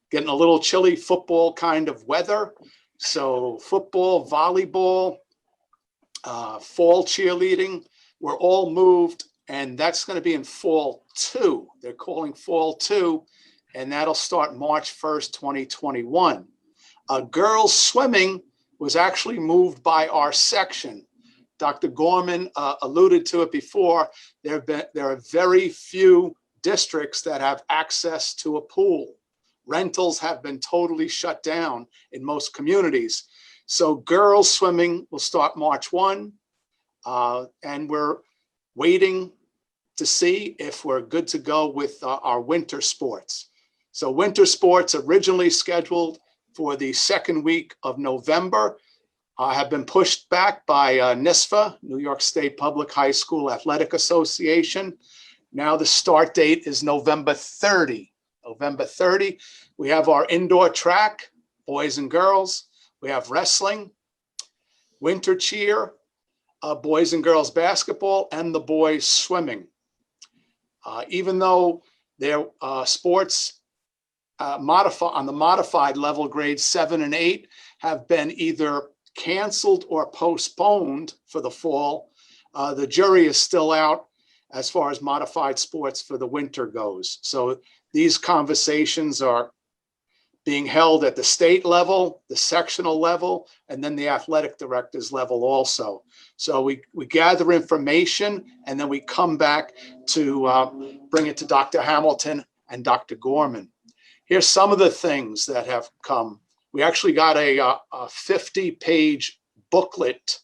getting a little chilly football kind of weather. So football, volleyball, fall cheerleading, we're all moved, and that's going to be in Fall 2. They're calling Fall 2, and that'll start March 1st, 2021. Girls swimming was actually moved by our section. Dr. Gorman alluded to it before. There are very few districts that have access to a pool. Rentals have been totally shut down in most communities. So girls swimming will start March 1, and we're waiting to see if we're good to go with our winter sports. So winter sports originally scheduled for the second week of November have been pushed back by NISFA, New York State Public High School Athletic Association. Now the start date is November 30. November 30, we have our indoor track, boys and girls. We have wrestling, winter cheer, boys and girls basketball, and the boys swimming. Even though their sports on the modified level, grades 7 and 8, have been either canceled or postponed for the fall, the jury is still out as far as modified sports for the winter goes. So these conversations are being held at the state level, the sectional level, and then the athletic directors level also. So we gather information, and then we come back to bring it to Dr. Hamilton and Dr. Gorman. Here's some of the things that have come. We actually got a 50-page booklet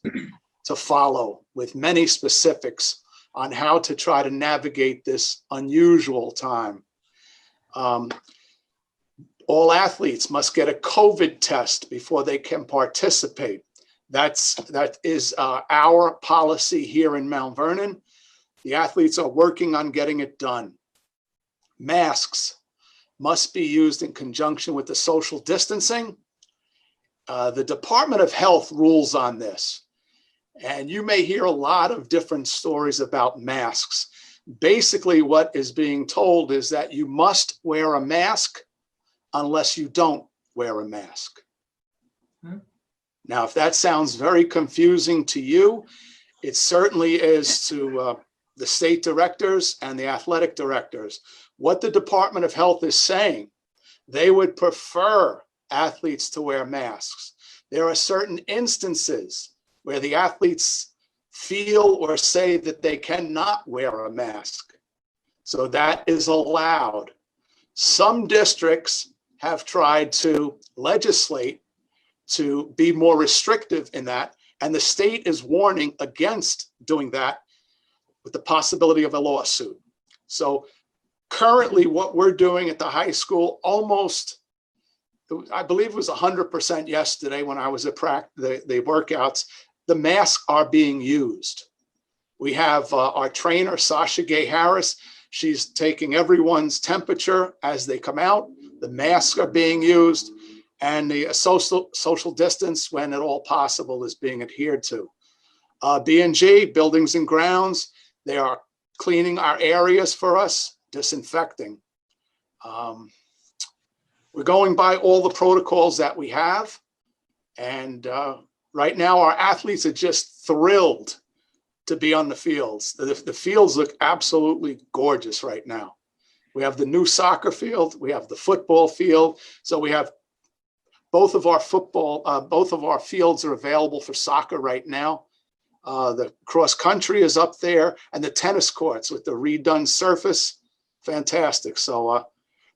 to follow with many specifics on how to try to navigate this unusual time. All athletes must get a COVID test before they can participate. That is our policy here in Mount Vernon. The athletes are working on getting it done. Masks must be used in conjunction with the social distancing. The Department of Health rules on this, and you may hear a lot of different stories about masks. Basically, what is being told is that you must wear a mask unless you don't wear a mask. Now, if that sounds very confusing to you, it certainly is to the state directors and the athletic directors. What the Department of Health is saying, they would prefer athletes to wear masks. There are certain instances where the athletes feel or say that they cannot wear a mask. So that is allowed. Some districts have tried to legislate to be more restrictive in that, and the state is warning against doing that with the possibility of a lawsuit. So currently what we're doing at the high school, almost, I believe it was 100% yesterday when I was at the workouts, the masks are being used. We have our trainer, Sasha Gay Harris. She's taking everyone's temperature as they come out. The masks are being used, and the social distance, when at all possible, is being adhered to. B&G, Buildings and Grounds, they are cleaning our areas for us, disinfecting. We're going by all the protocols that we have. And right now, our athletes are just thrilled to be on the fields. The fields look absolutely gorgeous right now. We have the new soccer field, we have the football field. So we have both of our fields are available for soccer right now. The cross country is up there, and the tennis courts with the redone surface, fantastic. So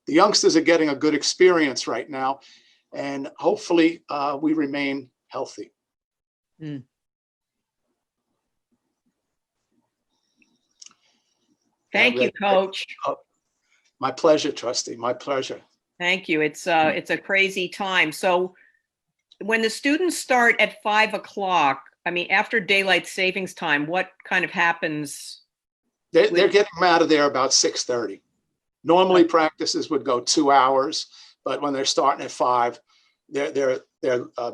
the youngsters are getting a good experience right now, and hopefully we remain healthy. Mm. Thank you, Coach. My pleasure, Trustee, my pleasure. Thank you. It's a crazy time. So when the students start at 5 o'clock, I mean, after daylight savings time, what kind of happens? They're getting them out of there about 6:30. Normally practices would go 2 hours, but when they're starting at 5, they're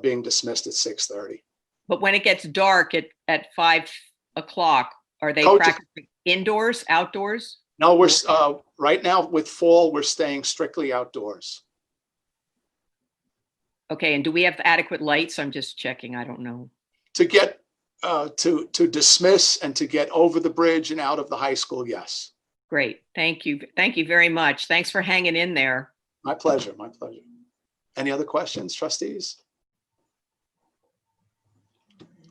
being dismissed at 6:30. But when it gets dark at 5 o'clock, are they Coaches- practicing indoors, outdoors? No, we're right now with fall, we're staying strictly outdoors. Okay, and do we have adequate lights? I'm just checking, I don't know. To get to dismiss and to get over the bridge and out of the high school, yes. Great, thank you. Thank you very much. Thanks for hanging in there. My pleasure, my pleasure. Any other questions, trustees?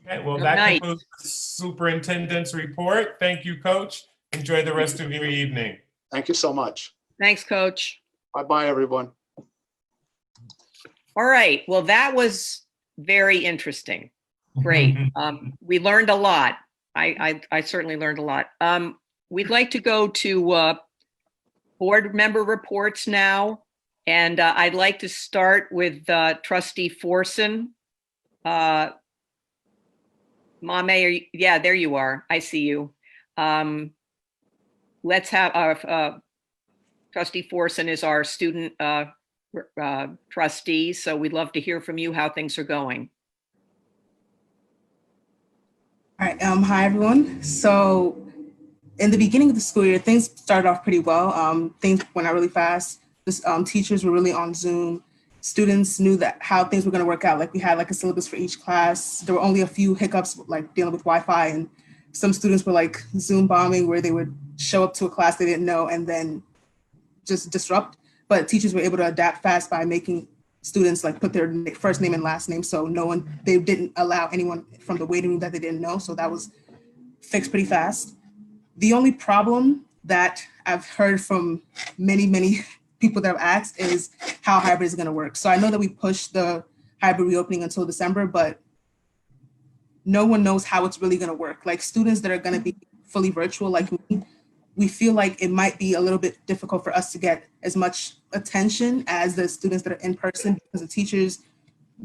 Okay, well, Good that night. concludes the superintendent's report. Thank you, Coach. Enjoy the rest of your evening. Thank you so much. Thanks, Coach. Bye-bye, everyone. All right, well, that was very interesting. Great. We learned a lot. I certainly learned a lot. We'd like to go to board member reports now. And I'd like to start with Trustee Forson. Mame, yeah, there you are. I see you. Let's have Trustee Forson is our student trustee. So we'd love to hear from you how things are going. All right, hi everyone. So in the beginning of the school year, things started off pretty well. Things went out really fast. Teachers were really on Zoom. Students knew that how things were gonna work out. Like we had like a syllabus for each class. There were only a few hiccups like dealing with Wi-Fi, and some students were like Zoom bombing where they would show up to a class they didn't know and then just disrupt. But teachers were able to adapt fast by making students like put their first name and last name. So they didn't allow anyone from the waiting room that they didn't know. So that was fixed pretty fast. The only problem that I've heard from many people that have asked is how hybrid is gonna work. So I know that we pushed the hybrid reopening until December, but no one knows how it's really gonna work. Like students that are gonna be fully virtual like me, we feel like it might be a little bit difficult for us to get as much attention as the students that are in person, because the teachers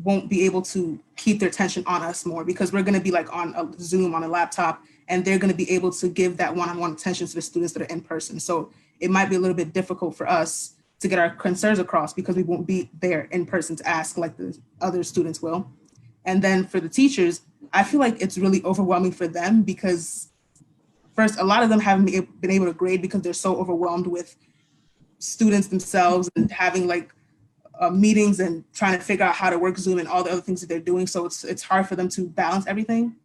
won't be able to keep their attention on us more, because we're gonna be like on a Zoom on a laptop, and they're gonna be able to give that one-on-one attention to the students that are in person. So it might be a little bit difficult for us to get our concerns across because we won't be there in person to ask like the other students will. And then for the teachers, I feel like it's really overwhelming for them because first, a lot of them haven't been able to grade because they're so overwhelmed with students themselves and having like meetings and trying to figure out how to work Zoom and all the other things that they're doing. So it's hard for them to balance everything.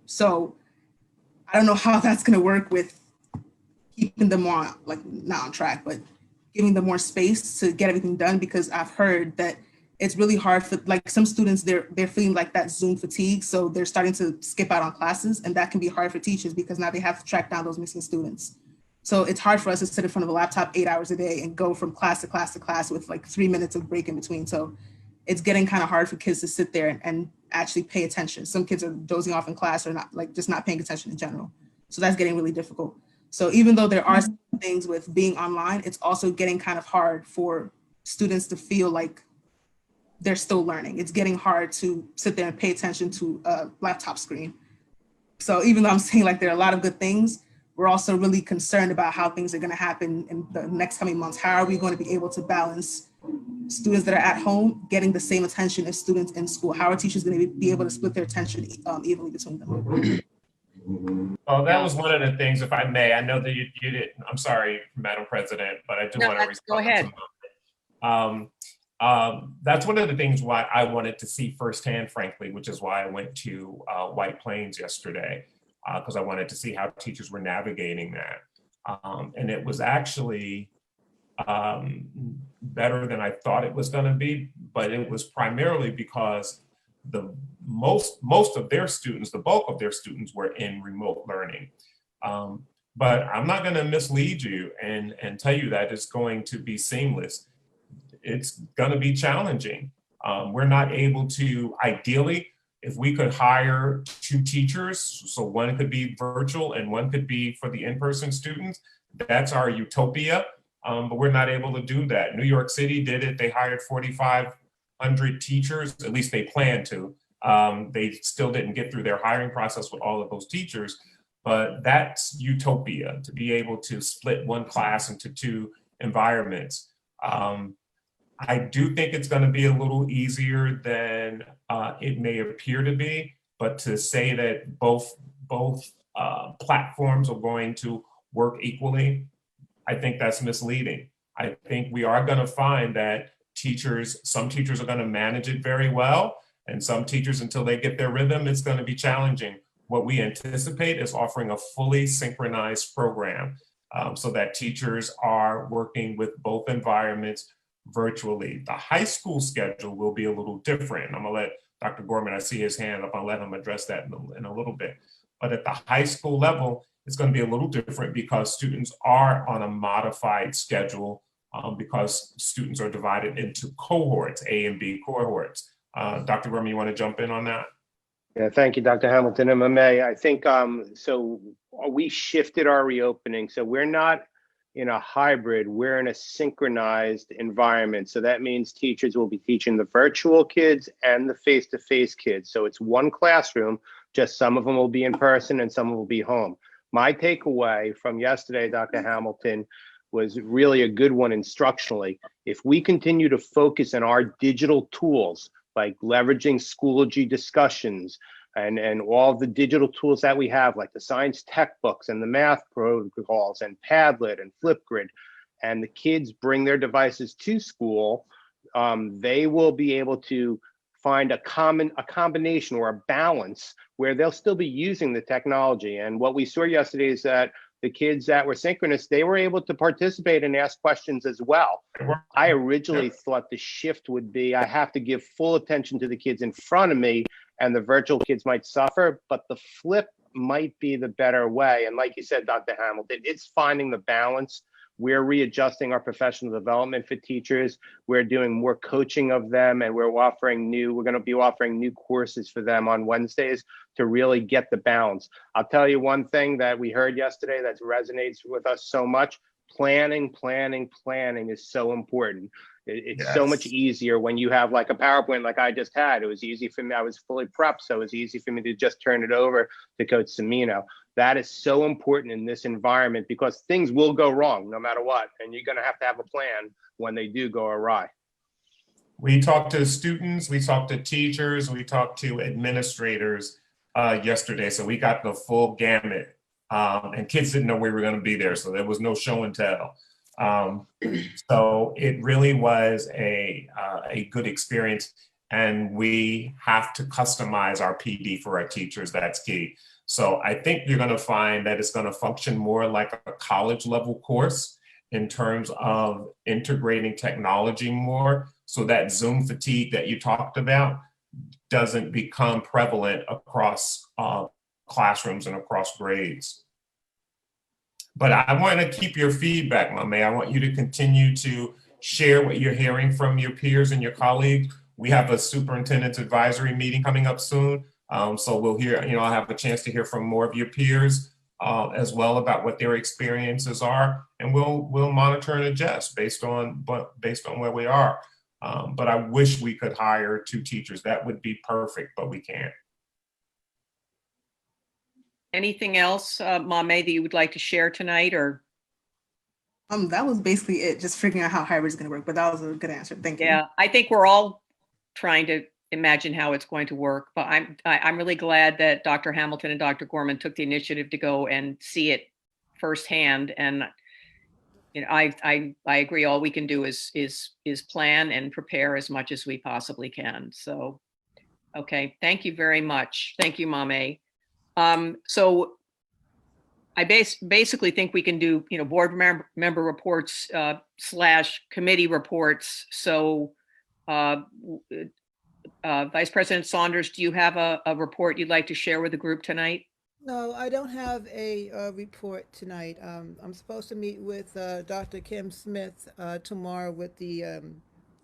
So I don't know how that's going to work with keeping them on, like, not on track, but giving them more space to get everything done, because I've heard that it's really hard for, like, some students, they're feeling like that Zoom fatigue. So they're starting to skip out on classes, and that can be hard for teachers because now they have to track down those missing students. So it's hard for us to sit in front of a laptop 8 hours a day and go from class to class to class with like 3 minutes of break in between. So it's getting kind of hard for kids to sit there and actually pay attention. Some kids are dozing off in class or not, like, just not paying attention in general. So that's getting really difficult. So even though there are some things with being online, it's also getting kind of hard for students to feel like they're still learning. It's getting hard to sit there and pay attention to a laptop screen. So even though I'm saying like there are a lot of good things, we're also really concerned about how things are going to happen in the next coming months. How are we going to be able to balance students that are at home getting the same attention as students in school? How are teachers going to be able to split their attention evenly between them? Well, that was one of the things, if I may. I know that you didn't. I'm sorry, Madam President, but I do want to respond. Go ahead. That's one of the things why I wanted to see firsthand, frankly, which is why I went to White Plains yesterday, because I wanted to see how teachers were navigating that. And it was actually better than I thought it was going to be, but it was primarily because the most of their students, the bulk of their students, were in remote learning. But I'm not going to mislead you and tell you that it's going to be seamless. It's going to be challenging. We're not able to, ideally, if we could hire 2 teachers, so one could be virtual and one could be for the in-person students, that's our utopia. But we're not able to do that. New York City did it. They hired 4,500 teachers, at least they planned to. They still didn't get through their hiring process with all of those teachers, but that's utopia, to be able to split one class into 2 environments. I do think it's going to be a little easier than it may appear to be, but to say that both platforms are going to work equally, I think that's misleading. I think we are going to find that some teachers are going to manage it very well, and some teachers, until they get their rhythm, it's going to be challenging. What we anticipate is offering a fully synchronized program so that teachers are working with both environments virtually. The high school schedule will be a little different. I'm going to let Dr. Gorman, I see his hand up, I'll let him address that in a little bit. But at the high school level, it's going to be a little different because students are on a modified schedule because students are divided into cohorts, A and B cohorts. Dr. Gorman, you want to jump in on that? Yeah, thank you, Dr. Hamilton. MMA, I think, so we shifted our reopening. So we're not in a hybrid, we're in a synchronized environment. So that means teachers will be teaching the virtual kids and the face-to-face kids. So it's one classroom, just some of them will be in person and some will be home. My takeaway from yesterday, Dr. Hamilton, was really a good one instructionally. If we continue to focus on our digital tools, like leveraging Schoology discussions and all the digital tools that we have, like the science tech books and the math protocols and Padlet and Flipgrid, and the kids bring their devices to school, they will be able to find a combination or a balance where they'll still be using the technology. And what we saw yesterday is that the kids that were synchronous, they were able to participate and ask questions as well. I originally thought the shift would be, I have to give full attention to the kids in front of me and the virtual kids might suffer, but the flip might be the better way. And like you said, Dr. Hamilton, it's finding the balance. We're readjusting our professional development for teachers. We're doing more coaching of them, and we're going to be offering new courses for them on Wednesdays to really get the balance. I'll tell you one thing that we heard yesterday that resonates with us so much. Planning is so important. It's so much easier when you have like a PowerPoint like I just had. It was easy for me. I was fully prepped, so it was easy for me to just turn it over to Coach Semino. That is so important in this environment because things will go wrong no matter what, and you're going to have a plan when they do go awry. We talked to students, we talked to teachers, we talked to administrators yesterday, so we got the full gamut. And kids didn't know we were going to be there, so there was no show and tell. So it really was a good experience, and we have to customize our PD for our teachers. That's key. So I think you're going to find that it's going to function more like a college level course in terms of integrating technology more, so that Zoom fatigue that you talked about doesn't become prevalent across classrooms and across grades. But I want to keep your feedback, Mame. I want you to continue to share what you're hearing from your peers and your colleagues. We have a superintendent's advisory meeting coming up soon. So we'll hear, I'll have a chance to hear from more of your peers as well about what their experiences are, and we'll monitor and adjust based on where we are. But I wish we could hire 2 teachers. That would be perfect, but we can't. Anything else, Mame, that you would like to share tonight, or? That was basically it, just figuring out how hybrid is going to work, but that was a good answer. Thank you. Yeah, I think we're all trying to imagine how it's going to work, but I'm really glad that Dr. Hamilton and Dr. Gorman took the initiative to go and see it firsthand. And I agree. All we can do is plan and prepare as much as we possibly can. So, okay, thank you very much. Thank you, Mame. So I basically think we can do, board member reports / committee reports. So Vice President Saunders, do you have a report you'd like to share with the group tonight? No, I don't have a report tonight. I'm supposed to meet with Dr. Kim Smith tomorrow with the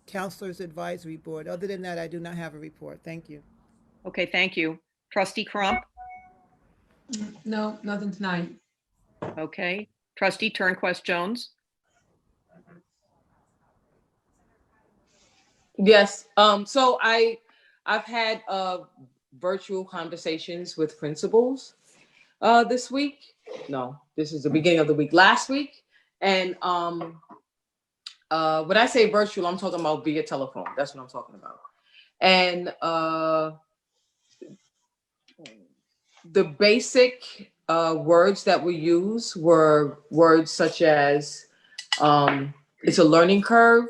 Counselors Advisory Board. Other than that, I do not have a report. Thank you. Okay, thank you. Trustee Crump? No, nothing tonight. Okay. Trustee Turnquest Jones? Yes. So I've had virtual conversations with principals this week. No, this is the beginning of the week. Last week, and when I say virtual, I'm talking about via telephone. That's what I'm talking about. And the basic words that we use were words such as it's a learning curve.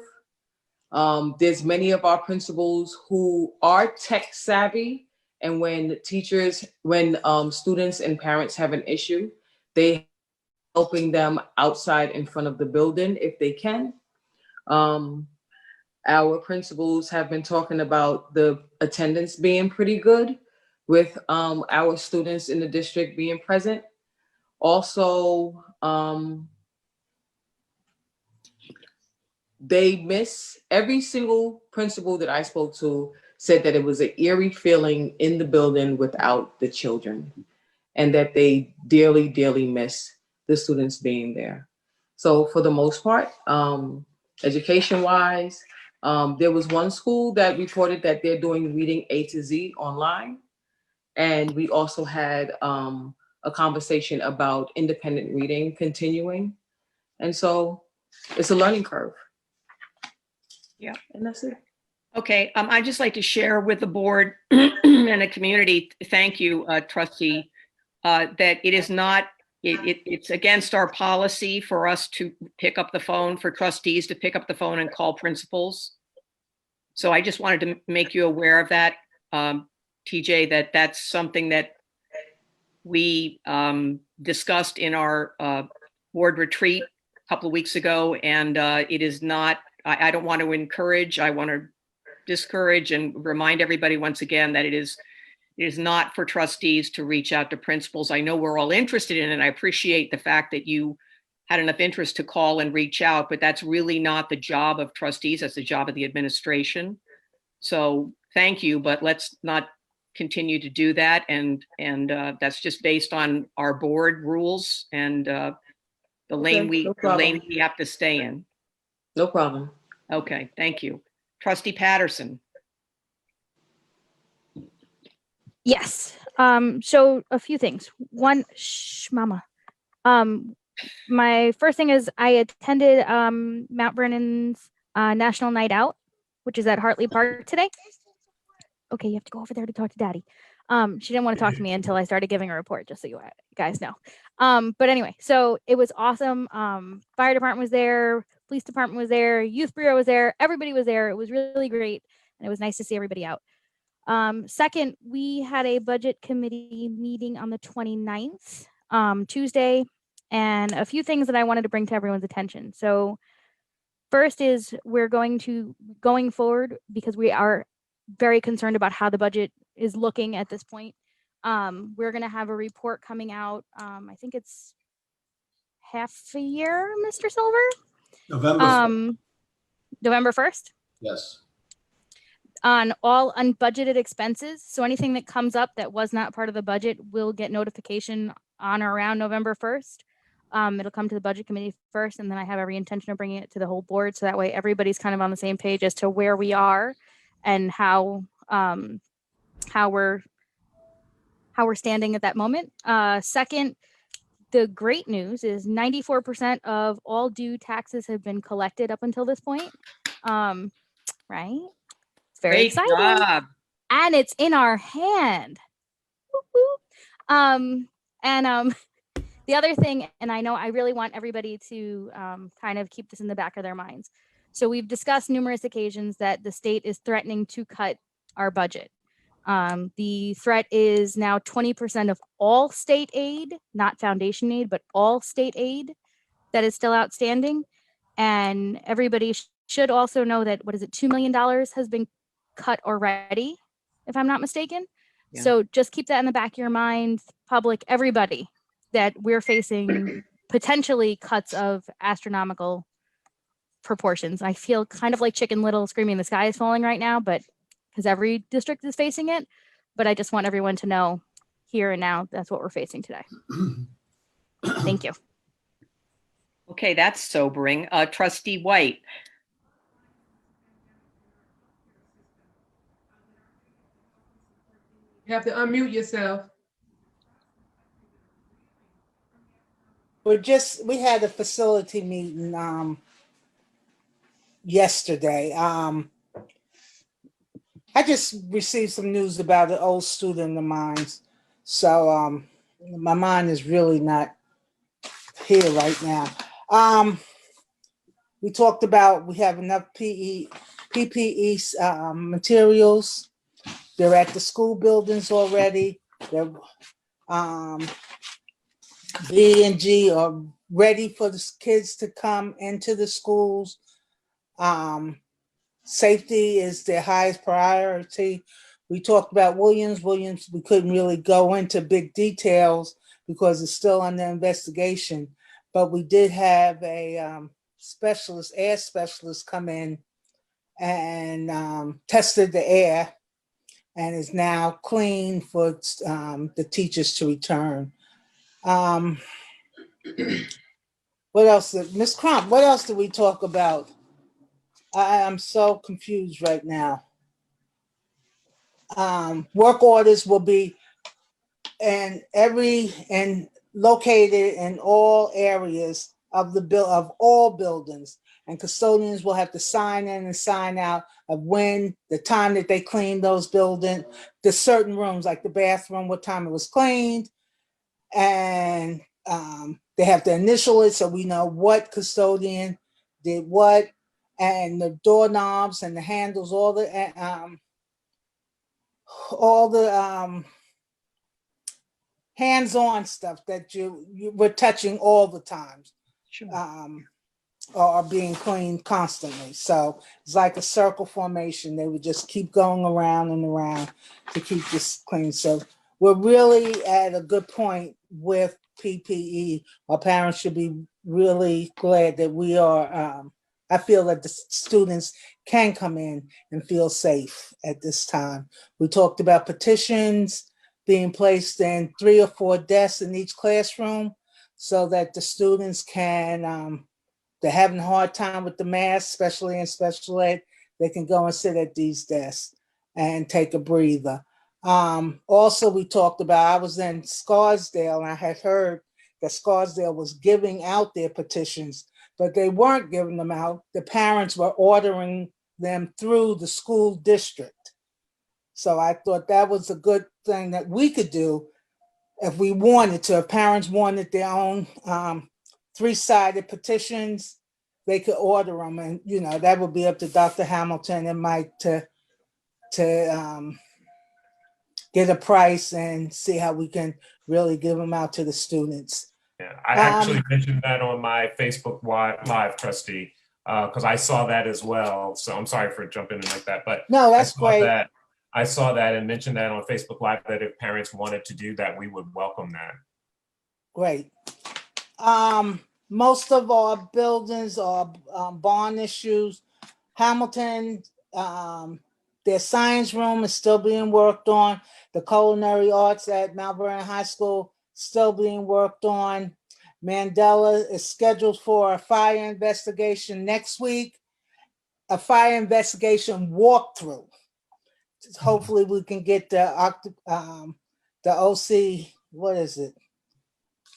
There's many of our principals who are tech savvy, and when students and parents have an issue, they helping them outside in front of the building if they can. Our principals have been talking about the attendance being pretty good with our students in the district being present. Also, they miss, every single principal that I spoke to said that it was an eerie feeling in the building without the children, and that they dearly, dearly miss the students being there. So for the most part, education-wise, there was one school that reported that they're doing reading A to Z online. And we also had a conversation about independent reading continuing. And so it's a learning curve. Yeah. And that's it. Okay, I'd just like to share with the board and the community, thank you, trustee, that it is not, it's against our policy for us to pick up the phone, for trustees to pick up the phone and call principals. So I just wanted to make you aware of that, TJ, that's something that we discussed in our board retreat a couple of weeks ago, and it is not, I don't want to encourage, I want to discourage and remind everybody once again that it is not for trustees to reach out to principals. I know we're all interested in it, and I appreciate the fact that you had enough interest to call and reach out, but that's really not the job of trustees, that's the job of the administration. So thank you, but let's not continue to do that, and that's just based on our board rules and the lane we have to stay in. No problem. Okay, thank you. Trustee Patterson. Yes. So a few things. One, mama. My first thing is I attended Mount Vernon's National Night Out, which is at Hartley Park today. Okay, you have to go over there to talk to Daddy. She didn't want to talk to me until I started giving a report, just so you guys know. But anyway, so it was awesome. Fire department was there, police department was there, youth bureau was there, everybody was there. It was really great. And it was nice to see everybody out. Second, we had a budget committee meeting on the 29th, Tuesday, and a few things that I wanted to bring to everyone's attention. So first is we're going forward, because we are very concerned about how the budget is looking at this point. We're going to have a report coming out. I think it's half a year, Mr. Silver? November 1st? Yes. On all unbudgeted expenses. So anything that comes up that was not part of the budget will get notification on or around November 1st. It'll come to the budget committee first, and then I have every intention of bringing it to the whole board. So that way everybody's kind of on the same page as to where we are and how we're standing at that moment. Second, the great news is 94% of all due taxes have been collected up until this point. Right? It's very Great exciting. job. And it's in our hand. The other thing, and I know I really want everybody to kind of keep this in the back of their minds. So we've discussed numerous occasions that the state is threatening to cut our budget. The threat is now 20% of all state aid, not foundation aid, but all state aid that is still outstanding. And everybody should also know that, $2 million has been cut already, if I'm not mistaken. Yeah. So just keep that in the back of your mind, public, everybody, that we're facing potentially cuts of astronomical proportions. I feel kind of like Chicken Little screaming the sky is falling right now, but because every district is facing it. But I just want everyone to know here and now that's what we're facing today. Thank you. Okay, that's sobering. Trustee White. You have to unmute yourself. We had a facility meeting yesterday. I just received some news about an old student of mine. So my mind is really not here right now. We talked about we have enough PPE materials. They're at the school buildings already. They're B&G are ready for the kids to come into the schools. Safety is their highest priority. We talked about Williams. We couldn't really go into big details because it's still under investigation. But we did have a air specialist come in and tested the air, and is now clean for the teachers to return. What else? Ms. Crump, what else did we talk about? I'm so confused right now. Work orders will be located in all areas of all buildings, and custodians will have to sign in and sign out of when the time that they clean those buildings, the certain rooms like the bathroom, what time it was cleaned, and they have to initial it so we know what custodian did what, and the doorknobs and the handles, all the hands-on stuff that you were touching all the time. Sure. Are being cleaned constantly. So it's like a circle formation. They would just keep going around and around to keep this clean. So we're really at a good point with PPE. Our parents should be really glad that we are, I feel that the students can come in and feel safe at this time. We talked about petitions being placed in 3 or 4 desks in each classroom so that the students can, they're having a hard time with the mask, especially in special ed, they can go and sit at these desks and take a breather. Also, we talked about, I was in Scarsdale and I had heard that Scarsdale was giving out their petitions, but they weren't giving them out. The parents were ordering them through the school district. So I thought that was a good thing that we could do if we wanted to. If parents wanted their own 3-sided petitions, they could order them, and that would be up to Dr. Hamilton and Mike to get a price and see how we can really give them out to the students. Yeah, I actually mentioned that on my Facebook Live, trustee, because I saw that as well. So I'm sorry for jumping in like that, but no, that's great. I saw that and mentioned that on Facebook Live, that if parents wanted to do that, we would welcome that. Great. Most of our buildings are bond issues. Hamilton, their science room is still being worked on. The culinary arts at Mount Vernon High School still being worked on. Mandela is scheduled for a fire investigation next week, a fire investigation walkthrough. Hopefully we can get the OC, what is it?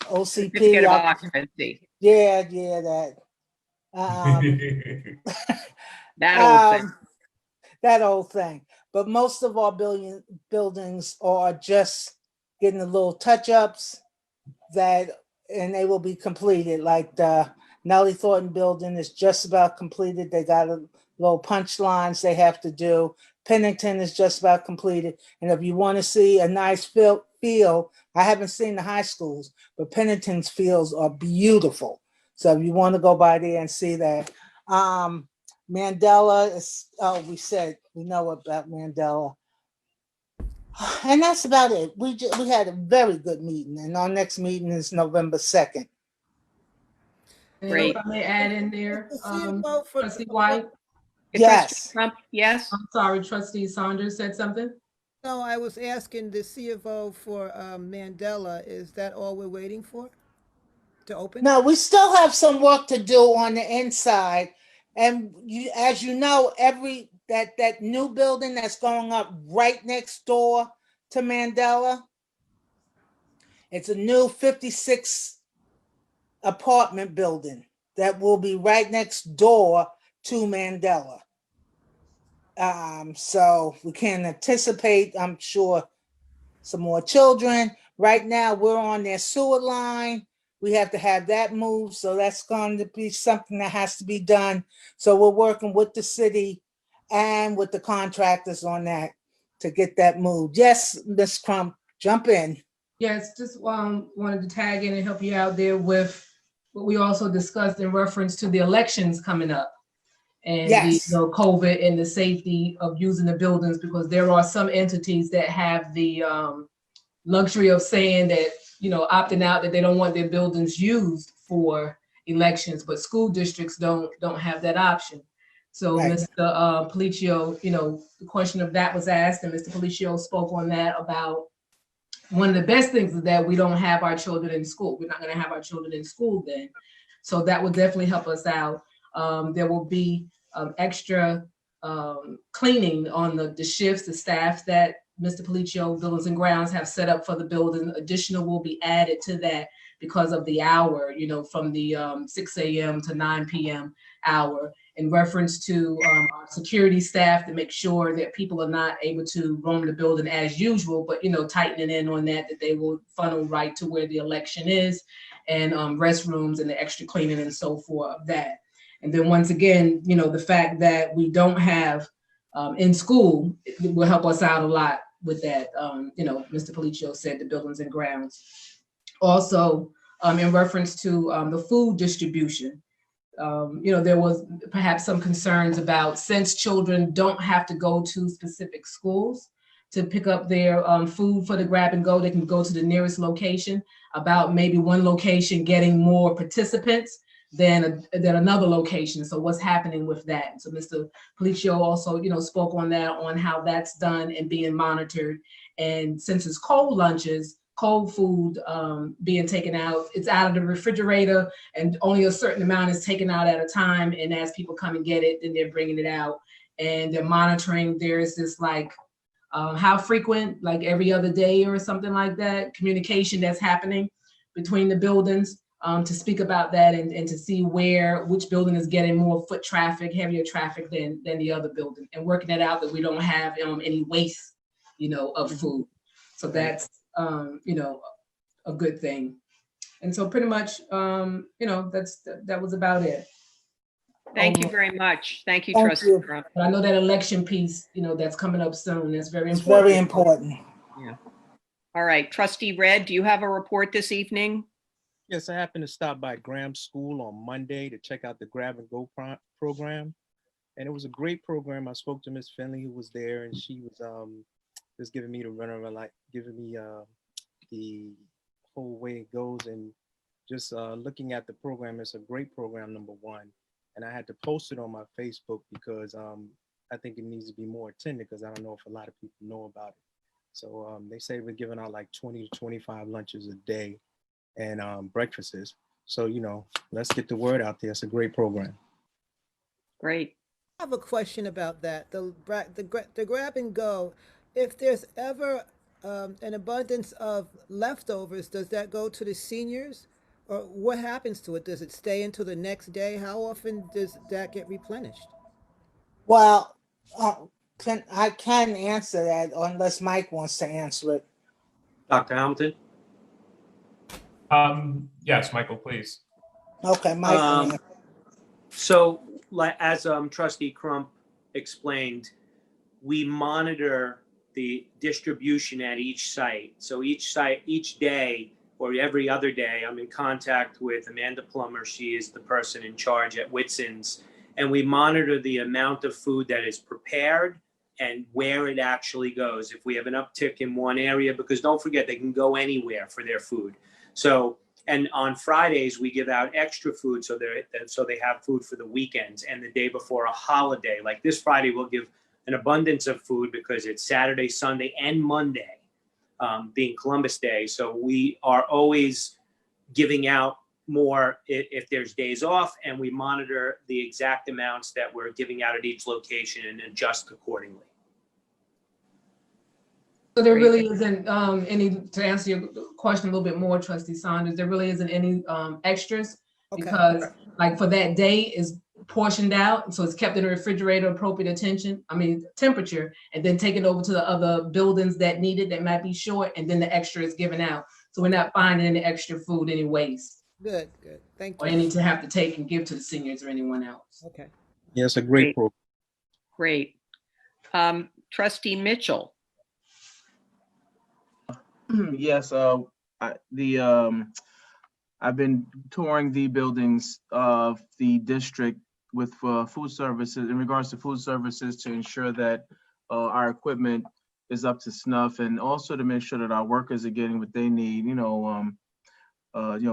OCP. Certificate of occupancy. Yeah, that. That old thing. But most of our buildings are just getting the little touch-ups and they will be completed. Like the Nellie Thornton building is just about completed. They got a little punch lines they have to do. Pennington is just about completed. And if you want to see a nice field, I haven't seen the high schools, but Pennington's fields are beautiful. So if you want to go by there and see that. Mandela is, we know about Mandela. And that's about it. We had a very good meeting, and our next meeting is November 2nd. And Great. if I may add in there, Trustee White. Yes. Trump, yes. I'm sorry, Trustee Saunders said something. No, I was asking the CFO for Mandela. Is that all we're waiting for to open? No, we still have some work to do on the inside. And as you know, that new building that's going up right next door to Mandela, it's a new 56 apartment building that will be right next door to Mandela. So we can anticipate, I'm sure, some more children. Right now, we're on their sewer line. We have to have that moved. So that's going to be something that has to be done. So we're working with the city and with the contractors on that to get that moved. Yes, Ms. Crump, jump in. Yes, just wanted to tag in and help you out there with what we also discussed in reference to the elections coming up. And yes, the COVID and the safety of using the buildings, because there are some entities that have the luxury of saying that, opting out, that they don't want their buildings used for elections, but school districts don't have that option. So right. Mr. Policio, the question of that was asked, and Mr. Policio spoke on that about one of the best things is that we don't have our children in school. We're not going to have our children in school then. So that would definitely help us out. There will be extra cleaning on the shifts, the staff that Mr. Policio Buildings and Grounds have set up for the building. Additional will be added to that because of the hour, from the 6 a.m. to 9 p.m. hour, in reference to our security staff to make sure that people are not able to roam the building as usual, but, tightening in on that they will funnel right to where the election is, and restrooms and the extra cleaning and so forth of that. And then once again, the fact that we don't have in school will help us out a lot with that. Mr. Policio said the Buildings and Grounds. Also, in reference to the food distribution, there was perhaps some concerns about, since children don't have to go to specific schools to pick up their food for the grab and go, they can go to the nearest location, about maybe one location getting more participants than another location. So what's happening with that? So Mr. Policio also, spoke on that, on how that's done and being monitored. And since it's cold lunches, cold food being taken out, it's out of the refrigerator, and only a certain amount is taken out at a time. And as people come and get it, then they're bringing it out, and they're monitoring. There's this how frequent, like every other day or something like that, communication that's happening between the buildings. To speak about that and to see which building is getting more foot traffic, heavier traffic than the other building, and working it out that we don't have any waste of food. So that's, a good thing. And so pretty much, that was about it. Thank you very much. Thank you, Thank Trustee you. Crump. But I know that election piece, that's coming up soon. That's very It's important. very important. Yeah. All right, Trustee Red, do you have a report this evening? Yes, I happened to stop by Graham's School on Monday to check out the Grab and Go program. And it was a great program. I spoke to Miss Finley, who was there, and she was just giving me the runaround, like giving me the whole way it goes. And just looking at the program, it's a great program, number one. And I had to post it on my Facebook because I think it needs to be more attended because I don't know if a lot of people know about it. So they say we're giving out like 20 to 25 lunches a day and breakfasts. So, let's get the word out there. It's a great program. Great. I have a question about that. The grab and go. If there's ever an abundance of leftovers, does that go to the seniors? Or what happens to it? Does it stay until the next day? How often does that get replenished? Well, I can answer that unless Mike wants to answer it. Dr. Hamilton? Yes, Michael, please. Okay, Mike. So, as Trustee Crump explained, we monitor the distribution at each site. So each site, each day or every other day, I'm in contact with Amanda Plummer. She is the person in charge at Whitson's. And we monitor the amount of food that is prepared and where it actually goes. If we have an uptick in one area, because don't forget, they can go anywhere for their food. So, and on Fridays, we give out extra food so they have food for the weekends and the day before a holiday. Like this Friday, we'll give an abundance of food because it's Saturday, Sunday, and Monday, being Columbus Day. So we are always giving out more if there's days off, and we monitor the exact amounts that we're giving out at each location and adjust accordingly. So there really isn't any, to answer your question a little bit more, Trustee Saunders, there really isn't any extras because like for that day is portioned out. So it's kept in the refrigerator, appropriate temperature, and then taken over to the other buildings that need it that might be short. And then the extra is given out. So we're not finding any extra food, any waste. Good. Thank you. Or any to have to take and give to the seniors or anyone else. Okay. Yeah, it's a great program. Great. Trustee Mitchell. Yes, I've been touring the buildings of the district with food services, in regards to food services, to ensure that our equipment is up to snuff, and also to make sure that our workers are getting what they need.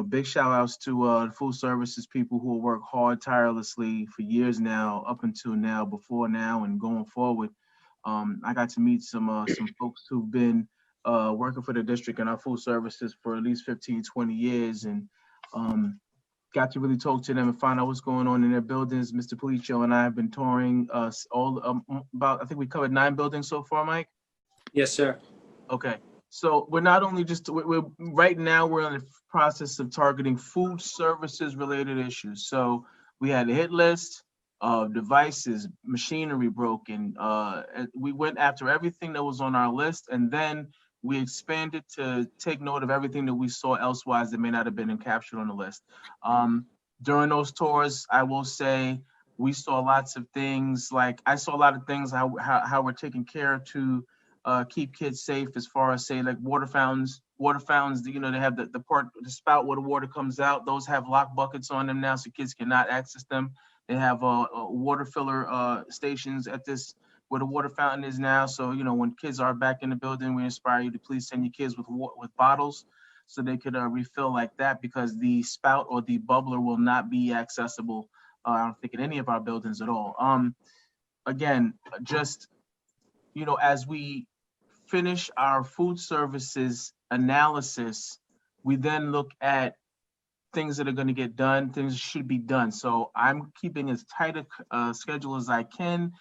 Big shout outs to food services people who work hard tirelessly for years now, up until now, before now, and going forward. I got to meet some folks who've been working for the district and our food services for at least 15, 20 years, and got to really talk to them and find out what's going on in their buildings. Mr. Policio and I have been touring about, I think we covered 9 buildings so far, Mike? Yes, sir. Okay. So we're not only we're right now we're in the process of targeting food services related issues. So we had a hit list of devices, machinery broken. We went after everything that was on our list, and then we expanded to take note of everything that we saw elsewise that may not have been captured on the list. During those tours, I will say we saw lots of things. Like I saw a lot of things how we're taking care to keep kids safe, as far as say like water fountains, they have the part, the spout where the water comes out. Those have lock buckets on them now, so kids cannot access them. They have water filler stations at this where the water fountain is now. So, when kids are back in the building, we inspire you to please send your kids with bottles so they could refill like that, because the spout or the bubbler will not be accessible, I don't think, in any of our buildings at all. Again, just, as we finish our food services analysis, we then look at things that are going to get done, things that should be done. So I'm keeping as tight a schedule as I can,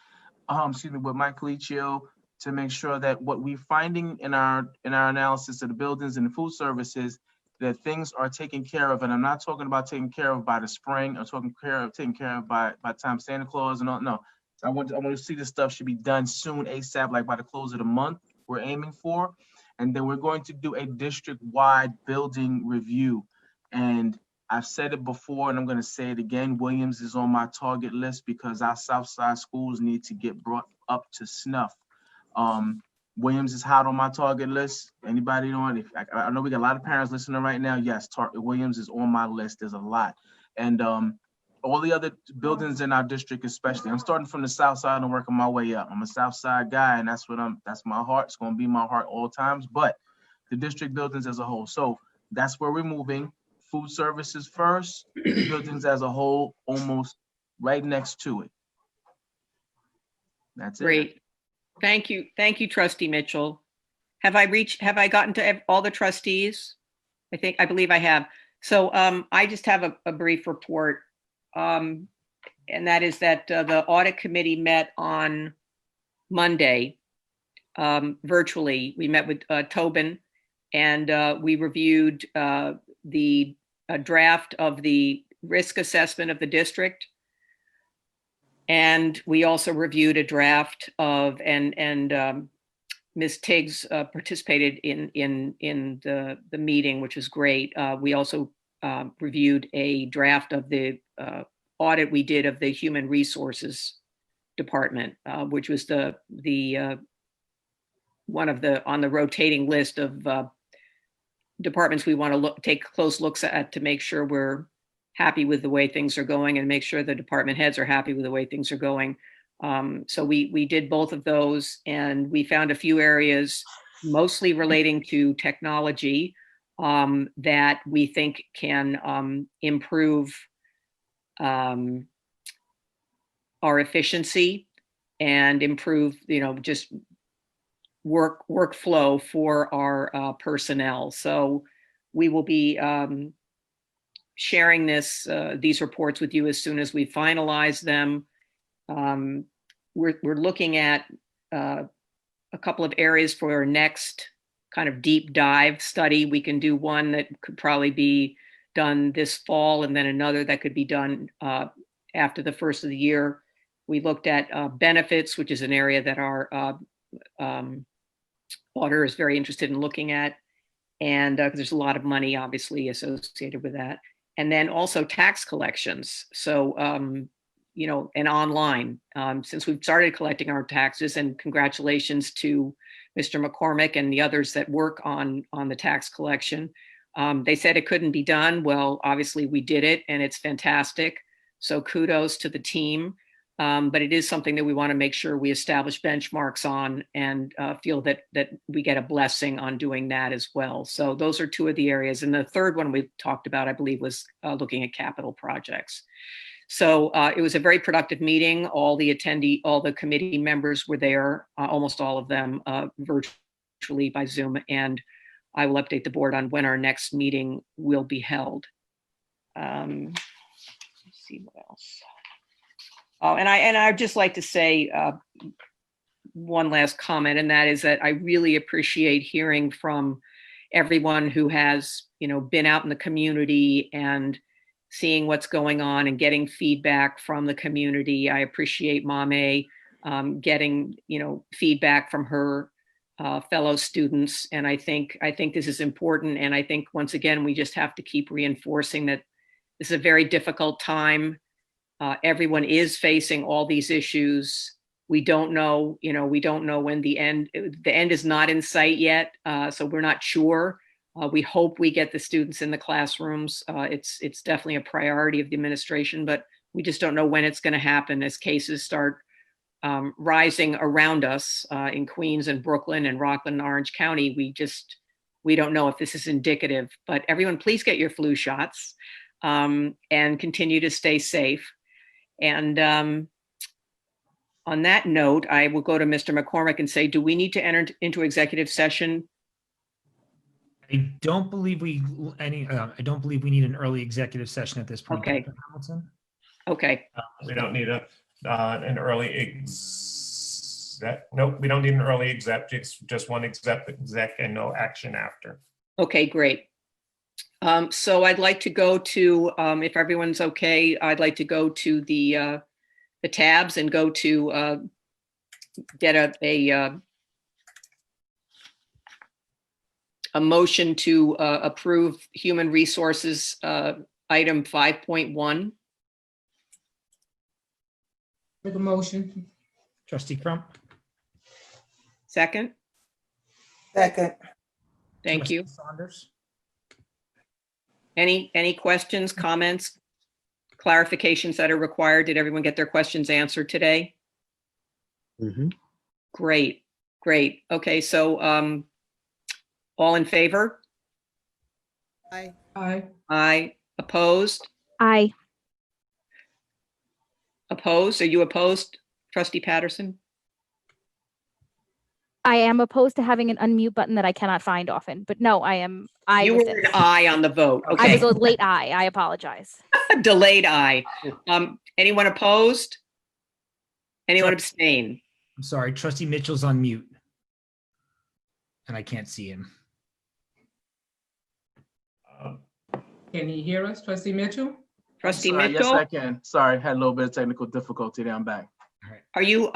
with Mike Colicchio, to make sure that what we're finding in our analysis of the buildings and the food services, that things are taken care of. And I'm not talking about taken care of by the spring. I'm taken care of by the time Santa Claus and all. No, I want to see this stuff should be done soon, ASAP, like by the close of the month. we're aiming for. And then we're going to do a district-wide building review. And I've said it before, and I'm going to say it again. Williams is on my target list because our South Side schools need to get brought up to snuff. Williams is hot on my target list. Anybody on? If I know we got a lot of parents listening right now. Yes, Williams is on my list. There's a lot, and all the other buildings in our district, especially. I'm starting from the South Side and working my way up. I'm a South Side guy, and that's my heart. It's going to be my heart all times. But the district buildings as a whole. So that's where we're moving. Food services first, buildings as a whole, almost right next to it. That's it. Great. Thank you. Thank you, Trustee Mitchell. Have I gotten to all the trustees? I believe I have. So I just have a brief report. And that is that the audit committee met on Monday virtually. We met with Tobin, and we reviewed the draft of the risk assessment of the district. And we also reviewed a draft of, and Ms. Tiggs participated in the meeting, which was great. We also reviewed a draft of the audit we did of the Human Resources Department, which was the one of the on the rotating list of departments we want to take close looks at to make sure we're happy with the way things are going and make sure the department heads are happy with the way things are going. So we did both of those, and we found a few areas mostly relating to technology that we think can improve our efficiency and improve, just workflow for our personnel. So we will be sharing these reports with you as soon as we finalize them. We're looking at a couple of areas for our next kind of deep dive study. We can do one that could probably be done this fall, and then another that could be done after the first of the year. We looked at benefits, which is an area that our auditor is very interested in looking at, and because there's a lot of money obviously associated with that. And then also tax collections. So, and online, since we've started collecting our taxes, and congratulations to Mr. McCormick and the others that work on the tax collection. They said it couldn't be done. Well, obviously we did it, and it's fantastic. So kudos to the team. But it is something that we want to make sure we establish benchmarks on, and feel that we get a blessing on doing that as well. So those are two of the areas. And the third one we talked about, I believe, was looking at capital projects. So it was a very productive meeting. All the committee members were there, almost all of them virtually by Zoom. And I will update the board on when our next meeting will be held. Let's see what else. Oh, and I'd just like to say one last comment, and that is that I really appreciate hearing from everyone who has, been out in the community and seeing what's going on and getting feedback from the community. I appreciate Mame getting, feedback from her fellow students, and I think this is important. And I think once again we just have to keep reinforcing that this is a very difficult time. Everyone is facing all these issues. We don't know, when the end is not in sight yet. So we're not sure. We hope we get the students in the classrooms. It's definitely a priority of the administration, but we just don't know when it's going to happen as cases start rising around us in Queens and Brooklyn and Rockland and Orange County. We don't know if this is indicative, but everyone, please get your flu shots and continue to stay safe. And on that note, I will go to Mr. McCormick and say, do we need to enter into executive session? I don't believe we need an early executive session at this point. Okay. Dr. Hamilton? Okay. We don't need an early nope, we don't need an early exec, just one exec and no action after. Okay, great. So I'd like to go to, if everyone's okay, I'd like to go to the tabs and go to get a a motion to approve human resources item 5.1. Make a motion. Trustee Crump. Second, Second. thank you. Trustee Saunders. Any questions, comments, clarifications that are required? Did everyone get their questions answered today? Great, great. Okay, so all in favor? Aye. Aye. Aye. Opposed? Aye. Opposed? Are you opposed, Trustee Patterson? I am opposed to having an unmute button that I cannot find often, but no, I am. You with were this. an aye on the vote. I Okay. was a late aye. I apologize. Delayed aye. Anyone opposed? Anyone abstain? I'm sorry, Trustee Mitchell's on mute. And I can't see him. Can he hear us, Trustee Mitchell? Trustee Sorry, Mitchell? yes, I can. Sorry, had a little bit of technical difficulty there. I'm back. Are you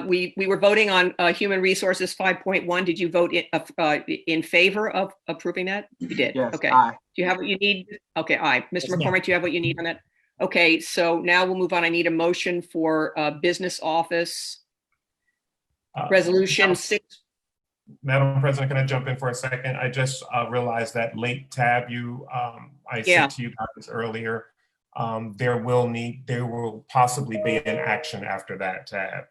we were voting on human resources 5.1. Did you vote in favor of approving that? You did. Yes, Okay. aye. Do you have what you need? Okay, aye. Mr. Yes, ma'am. McCormick, do you have what you need on that? Okay, so now we'll move on. I need a motion for business office resolution 6. Madam President, can I jump in for a second? I just realized that late tab I Yeah. sent to you guys earlier. There will possibly be an action after that tab.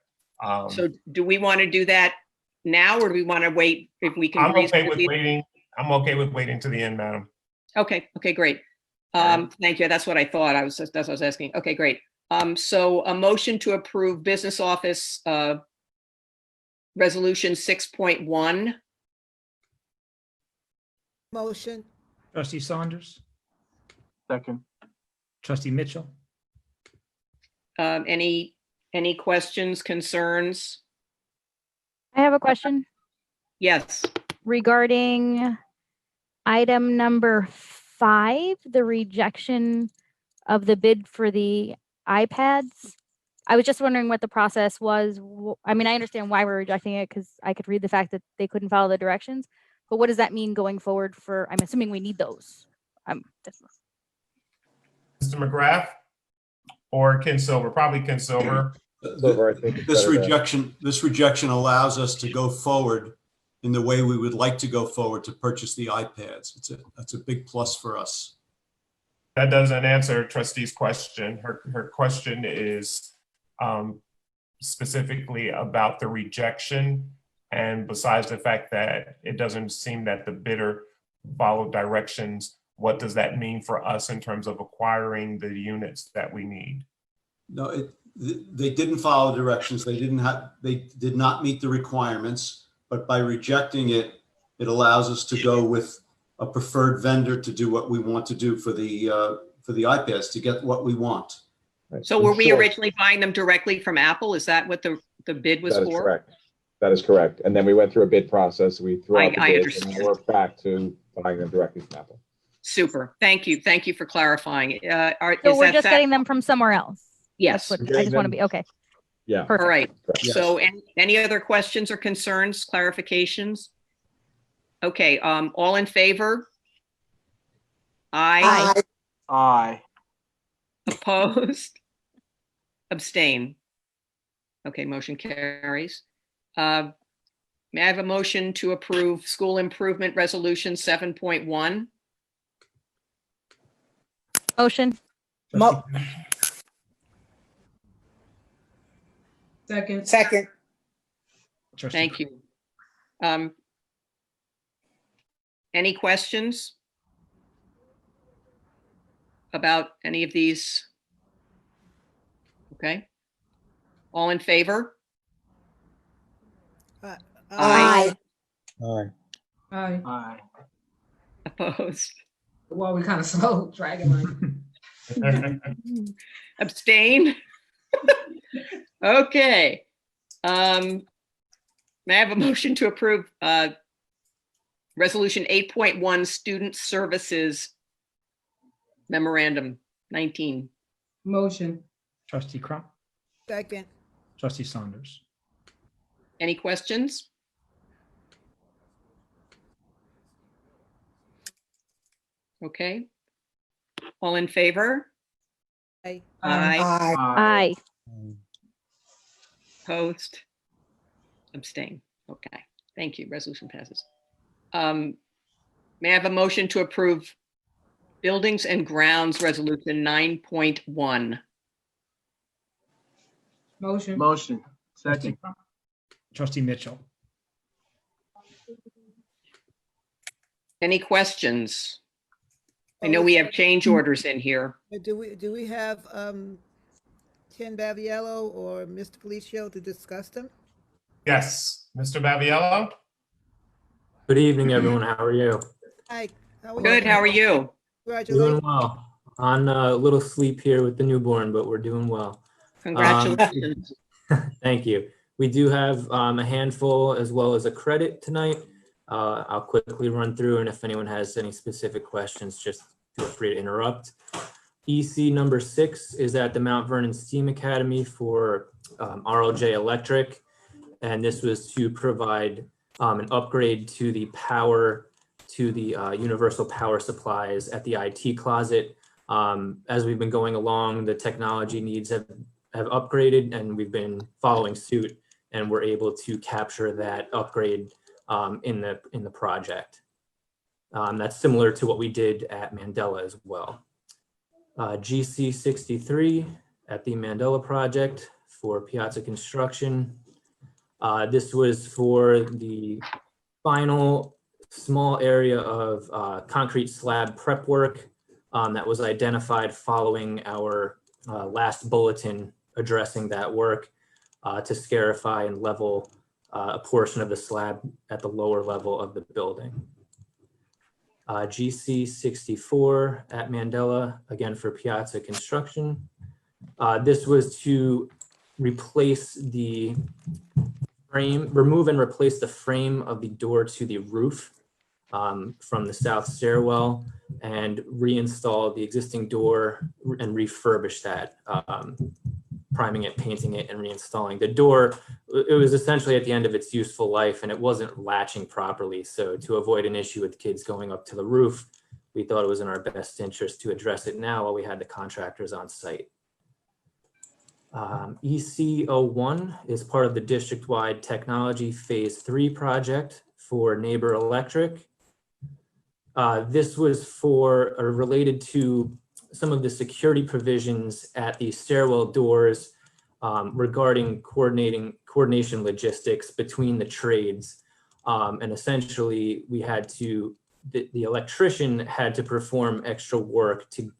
So do we want to do that now, or do we want to wait if we can? I'm okay reasonably- with waiting. I'm okay with waiting to the end, madam. Okay, okay, great. Thank you. That's what I thought. That's what I was asking. Okay, great. So a motion to approve business office resolution 6.1. Motion. Trustee Saunders. Second. Trustee Mitchell. Any questions, concerns? I have a question Yes. regarding item number 5, the rejection of the bid for the iPads. I was just wondering what the process was. I mean, I understand why we're rejecting it because I could read the fact that they couldn't follow the directions, but what does that mean going forward for, I'm assuming we need those. Mr. McGrath or Ken Silver, probably Ken Silver. Silver, I think. This rejection allows us to go forward in the way we would like to go forward to purchase the iPads. That's a big plus for us. That doesn't answer trustee's question. Her question is specifically about the rejection. And besides the fact that it doesn't seem that the bidder followed directions, what does that mean for us in terms of acquiring the units that we need? No, they didn't follow directions. They did not meet the requirements, but by rejecting it, it allows us to go with a preferred vendor to do what we want to do for the iPads, to get what we want. So were we originally buying them directly from Apple? Is that what the bid was That is for? correct. That is correct. And then we went through a bid process. We threw out the I bids understand. and worked back to buying them directly from Apple. Super. Thank you. Thank you for clarifying. So we're just getting them from somewhere else. Yes. That's what I just want to be, okay. Yeah. Perfect. All right. Correct. So any other questions or concerns, clarifications? Okay, all in favor? Aye. Aye. Opposed? Abstain? Okay, motion carries. May I have a motion to approve school improvement resolution 7.1? Motion. Second. Second. Thank you. Any questions about any of these? Okay. All in favor? Aye. Aye. Aye. Aye. Aye. Opposed? Well, we kind of slow, dragging like. Abstain? Okay. May I have a motion to approve resolution 8.1 student services memorandum 19? Motion. Trustee Crump. Second. Trustee Saunders. Any questions? Okay. All in favor? Aye. Aye. Aye. Opposed? Abstain. Okay, thank you. Resolution passes. May I have a motion to approve Buildings and Grounds Resolution 9.1? Motion. Motion. Second. Trustee Mitchell. Any questions? I know we have change orders in here. Do we have Ken Baviello or Mr. Felicio to discuss them? Yes, Mr. Baviello? Good evening, everyone. How are you? Hi. How are you? Good, how are you? Doing Congratulations. well. On a little sleep here with the newborn, but we're doing well. Congratulations. Thank you. We do have a handful as well as a credit tonight. I'll quickly run through, and if anyone has any specific questions, just feel free to interrupt. EC number 6 is at the Mount Vernon STEAM Academy for RLJ Electric, and this was to provide an upgrade to the power, to the universal power supplies at the IT closet. As we've been going along, the technology needs have upgraded, and we've been following suit, and we're able to capture that upgrade in the project. That's similar to what we did at Mandela as well. GC 63 at the Mandela project for Piazza Construction. This was for the final small area of concrete slab prep work that was identified following our last bulletin addressing that work to scarify and level a portion of the slab at the lower level of the building. GC 64 at Mandela, again for Piazza Construction. This was to replace the frame, remove and replace the frame of the door to the roof from the south stairwell, and reinstall the existing door and refurbish that, priming it, painting it, and reinstalling the door. It was essentially at the end of its useful life, and it wasn't latching properly. So to avoid an issue with kids going up to the roof, we thought it was in our best interest to address it now while we had the contractors on site. EC01 is part of the district-wide technology phase 3 project for Neighbor Electric. This was for related to some of the security provisions at the stairwell doors regarding coordination logistics between the trades. And essentially we had to, the electrician had to perform extra work to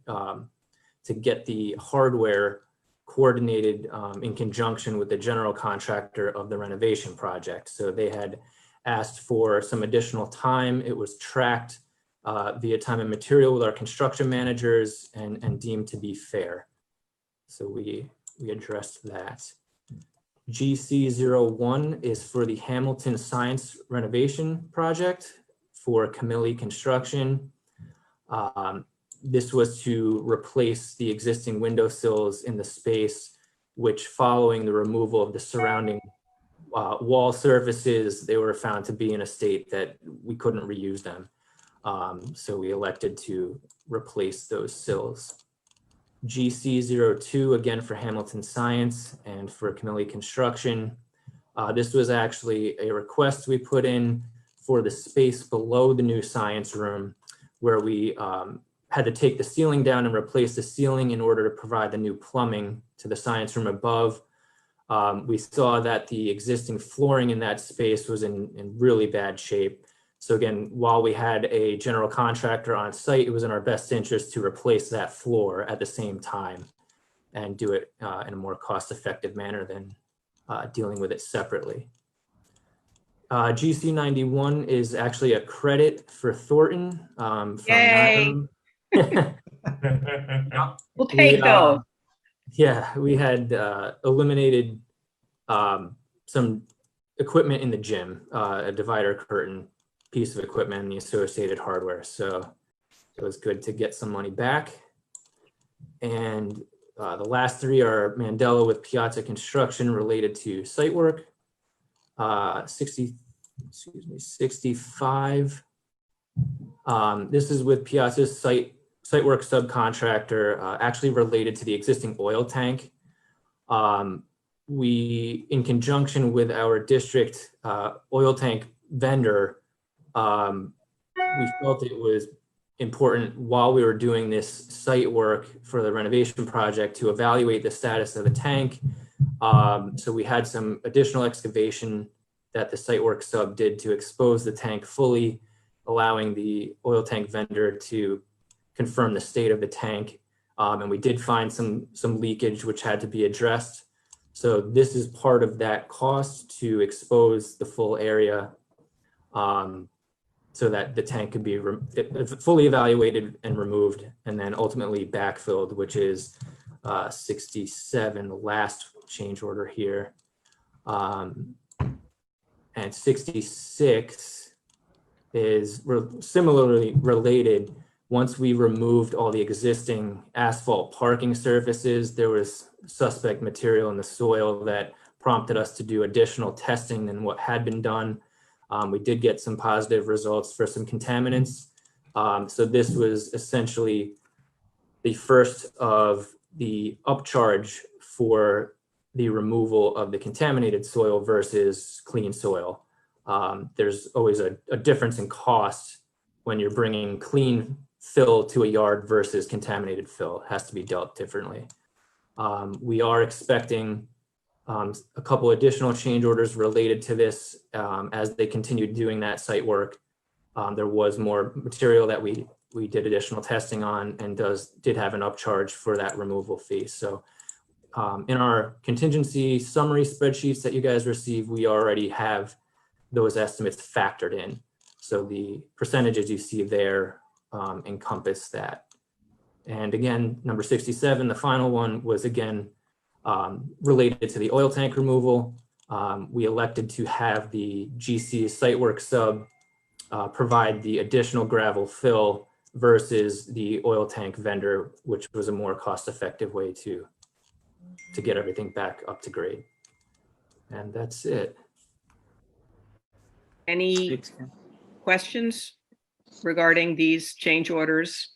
get the hardware coordinated in conjunction with the general contractor of the renovation project. So they had asked for some additional time. It was tracked via time and material with our construction managers and deemed to be fair. So we addressed that. GC01 is for the Hamilton Science Renovation Project for Camilli Construction. This was to replace the existing windowsills in the space, which following the removal of the surrounding wall surfaces, they were found to be in a state that we couldn't reuse them. So we elected to replace those sills. GC02, again for Hamilton Science and for Camilli Construction. This was actually a request we put in for the space below the new science room, where we had to take the ceiling down and replace the ceiling in order to provide the new plumbing to the science room above. We saw that the existing flooring in that space was in really bad shape. So again, while we had a general contractor on site, it was in our best interest to replace that floor at the same time and do it in a more cost-effective manner than dealing with it separately. GC91 is actually a credit for Thornton. Yay. We'll take those. Yeah, we had eliminated some equipment in the gym, a divider curtain piece of equipment and the associated hardware. So it was good to get some money back. And the last three are Mandela with Piazza Construction related to site work. 65 This is with Piazza's site work subcontractor, actually related to the existing oil tank. We, in conjunction with our district oil tank vendor, we felt it was important while we were doing this site work for the renovation project to evaluate the status of the tank. So we had some additional excavation that the site work sub did to expose the tank fully, allowing the oil tank vendor to confirm the state of the tank. And we did find some leakage which had to be addressed. So this is part of that cost to expose the full area so that the tank could be fully evaluated and removed, and then ultimately backfilled, which is 67, the last change order here. And 66 is similarly related. Once we removed all the existing asphalt parking surfaces, there was suspect material in the soil that prompted us to do additional testing than what had been done. We did get some positive results for some contaminants. So this was essentially the first of the upcharge for the removal of the contaminated soil versus clean soil. There's always a difference in cost when you're bringing clean fill to a yard versus contaminated fill. It has to be dealt differently. We are expecting a couple additional change orders related to this as they continued doing that site work. There was more material that we did additional testing on and did have an upcharge for that removal fee. So in our contingency summary spreadsheets that you guys receive, we already have those estimates factored in. So the percentages you see there encompass that. And again, number 67, the final one was again related to the oil tank removal. We elected to have the GC site work sub provide the additional gravel fill versus the oil tank vendor, which was a more cost-effective way to get everything back up to grade. And that's it. Any questions regarding these change orders?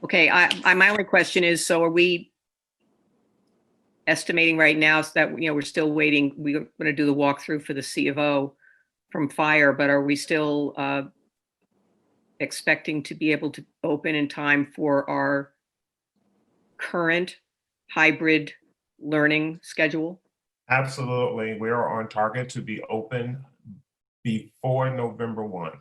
Okay, my only question is, so are we estimating right now so that, we're still waiting, we're going to do the walkthrough for the C of O from fire, but are we still expecting to be able to open in time for our current hybrid learning schedule? Absolutely. We are on target to be open before November 1.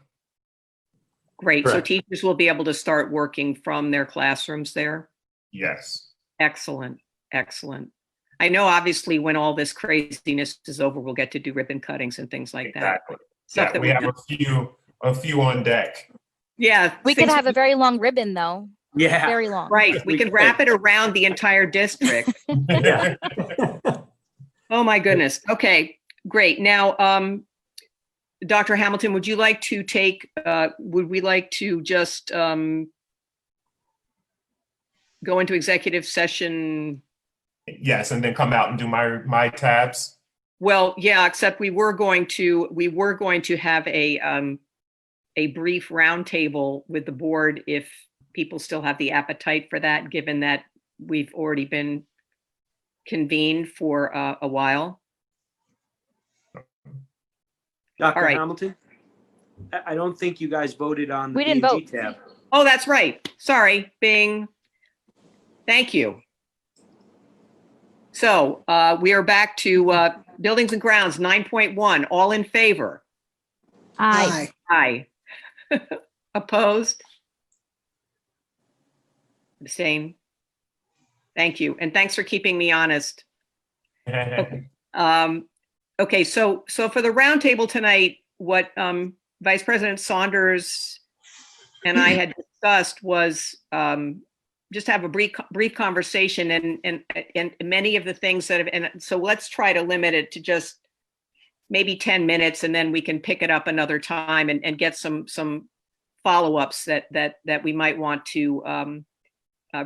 Great. Correct. So teachers will be able to start working from their classrooms there? Yes. Excellent. Excellent. I know obviously when all this craziness is over, we'll get to do ribbon cuttings and things like that. Exactly. Stuff Yeah, that we have a few on deck. Yeah. We could have a very long ribbon though. Yeah. Very long. Right. We can wrap it around the entire district. Yeah. Oh my goodness. Okay, great. Now, Dr. Hamilton, would you like to would we like to just go into executive session? Yes, and then come out and do my tabs. Well, yeah, except we were going to have a brief roundtable with the board if people still have the appetite for that, given that we've already been convened for a while. Dr. All right. Hamilton, I don't think you guys voted on the We didn't B&G vote. tab. Oh, that's right. Sorry, Bing. Thank you. So we are back to buildings and grounds 9.1. All in favor? Aye. Aye. Opposed? Abstain? Thank you. And thanks for keeping me honest. Okay, so for the roundtable tonight, what Vice President Saunders and I had discussed was just have a brief conversation and many of the things that have, and so let's try to limit it to just maybe 10 minutes, and then we can pick it up another time and get some follow-ups that we might want to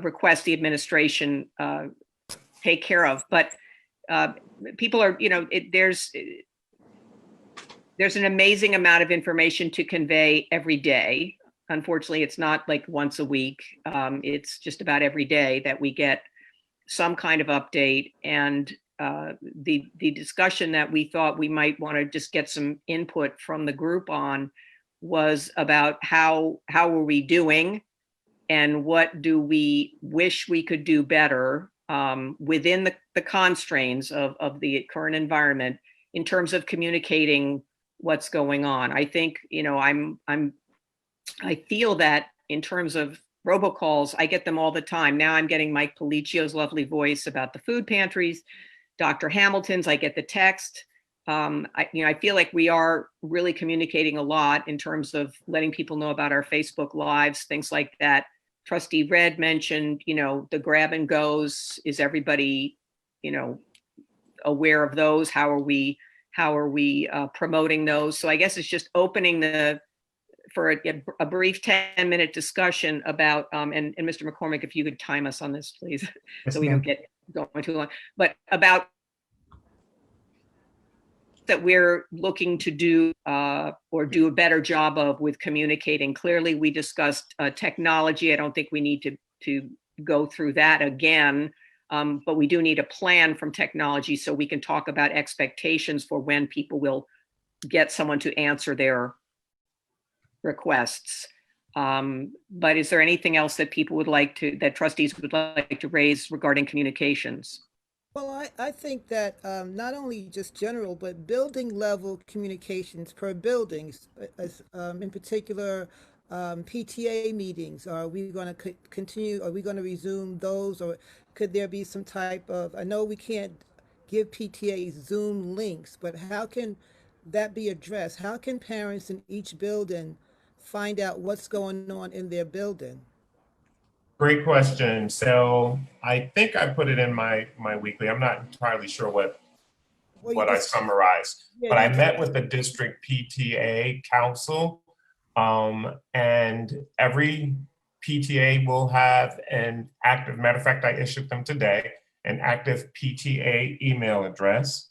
request the administration take care of. But people are, there's an amazing amount of information to convey every day. Unfortunately, it's not like once a week. It's just about every day that we get some kind of update. And the discussion that we thought we might want to just get some input from the group on was about how are we doing and what do we wish we could do better within the constraints of the current environment in terms of communicating what's going on. I think, you know, I feel that in terms of robocalls, I get them all the time. Now I'm getting Mike Policio's lovely voice about the food pantries, Dr. Hamilton's, I get the text. I feel like we are really communicating a lot in terms of letting people know about our Facebook Lives, things like that. Trustee Red mentioned, you know, the grab and goes. Is everybody, you know, aware of those? How are we promoting those? So I guess it's just opening for a brief 10-minute discussion about, and Mr. McCormick, if you could time us on this, please, so we don't get going too long, but about that we're looking to do or do a better job of with communicating. Clearly, we discussed technology. I don't think we need to go through that again, but we do need a plan from technology so we can talk about expectations for when people will get someone to answer their requests. But is there anything else that people would like to, that trustees would like to raise regarding communications? Well, I think that not only just general, but building level communications per buildings, in particular, PTA meetings. Are we going to continue? Are we going to resume those? Or could there be some type of, I know we can't give PTAs Zoom links, but how can that be addressed? How can parents in each building find out what's going on in their building? Great question. So I think I put it in my weekly. I'm not entirely sure what I summarized, but I met with the district PTA council, and every PTA will have an active, matter of fact, I issued them today, an active PTA email address.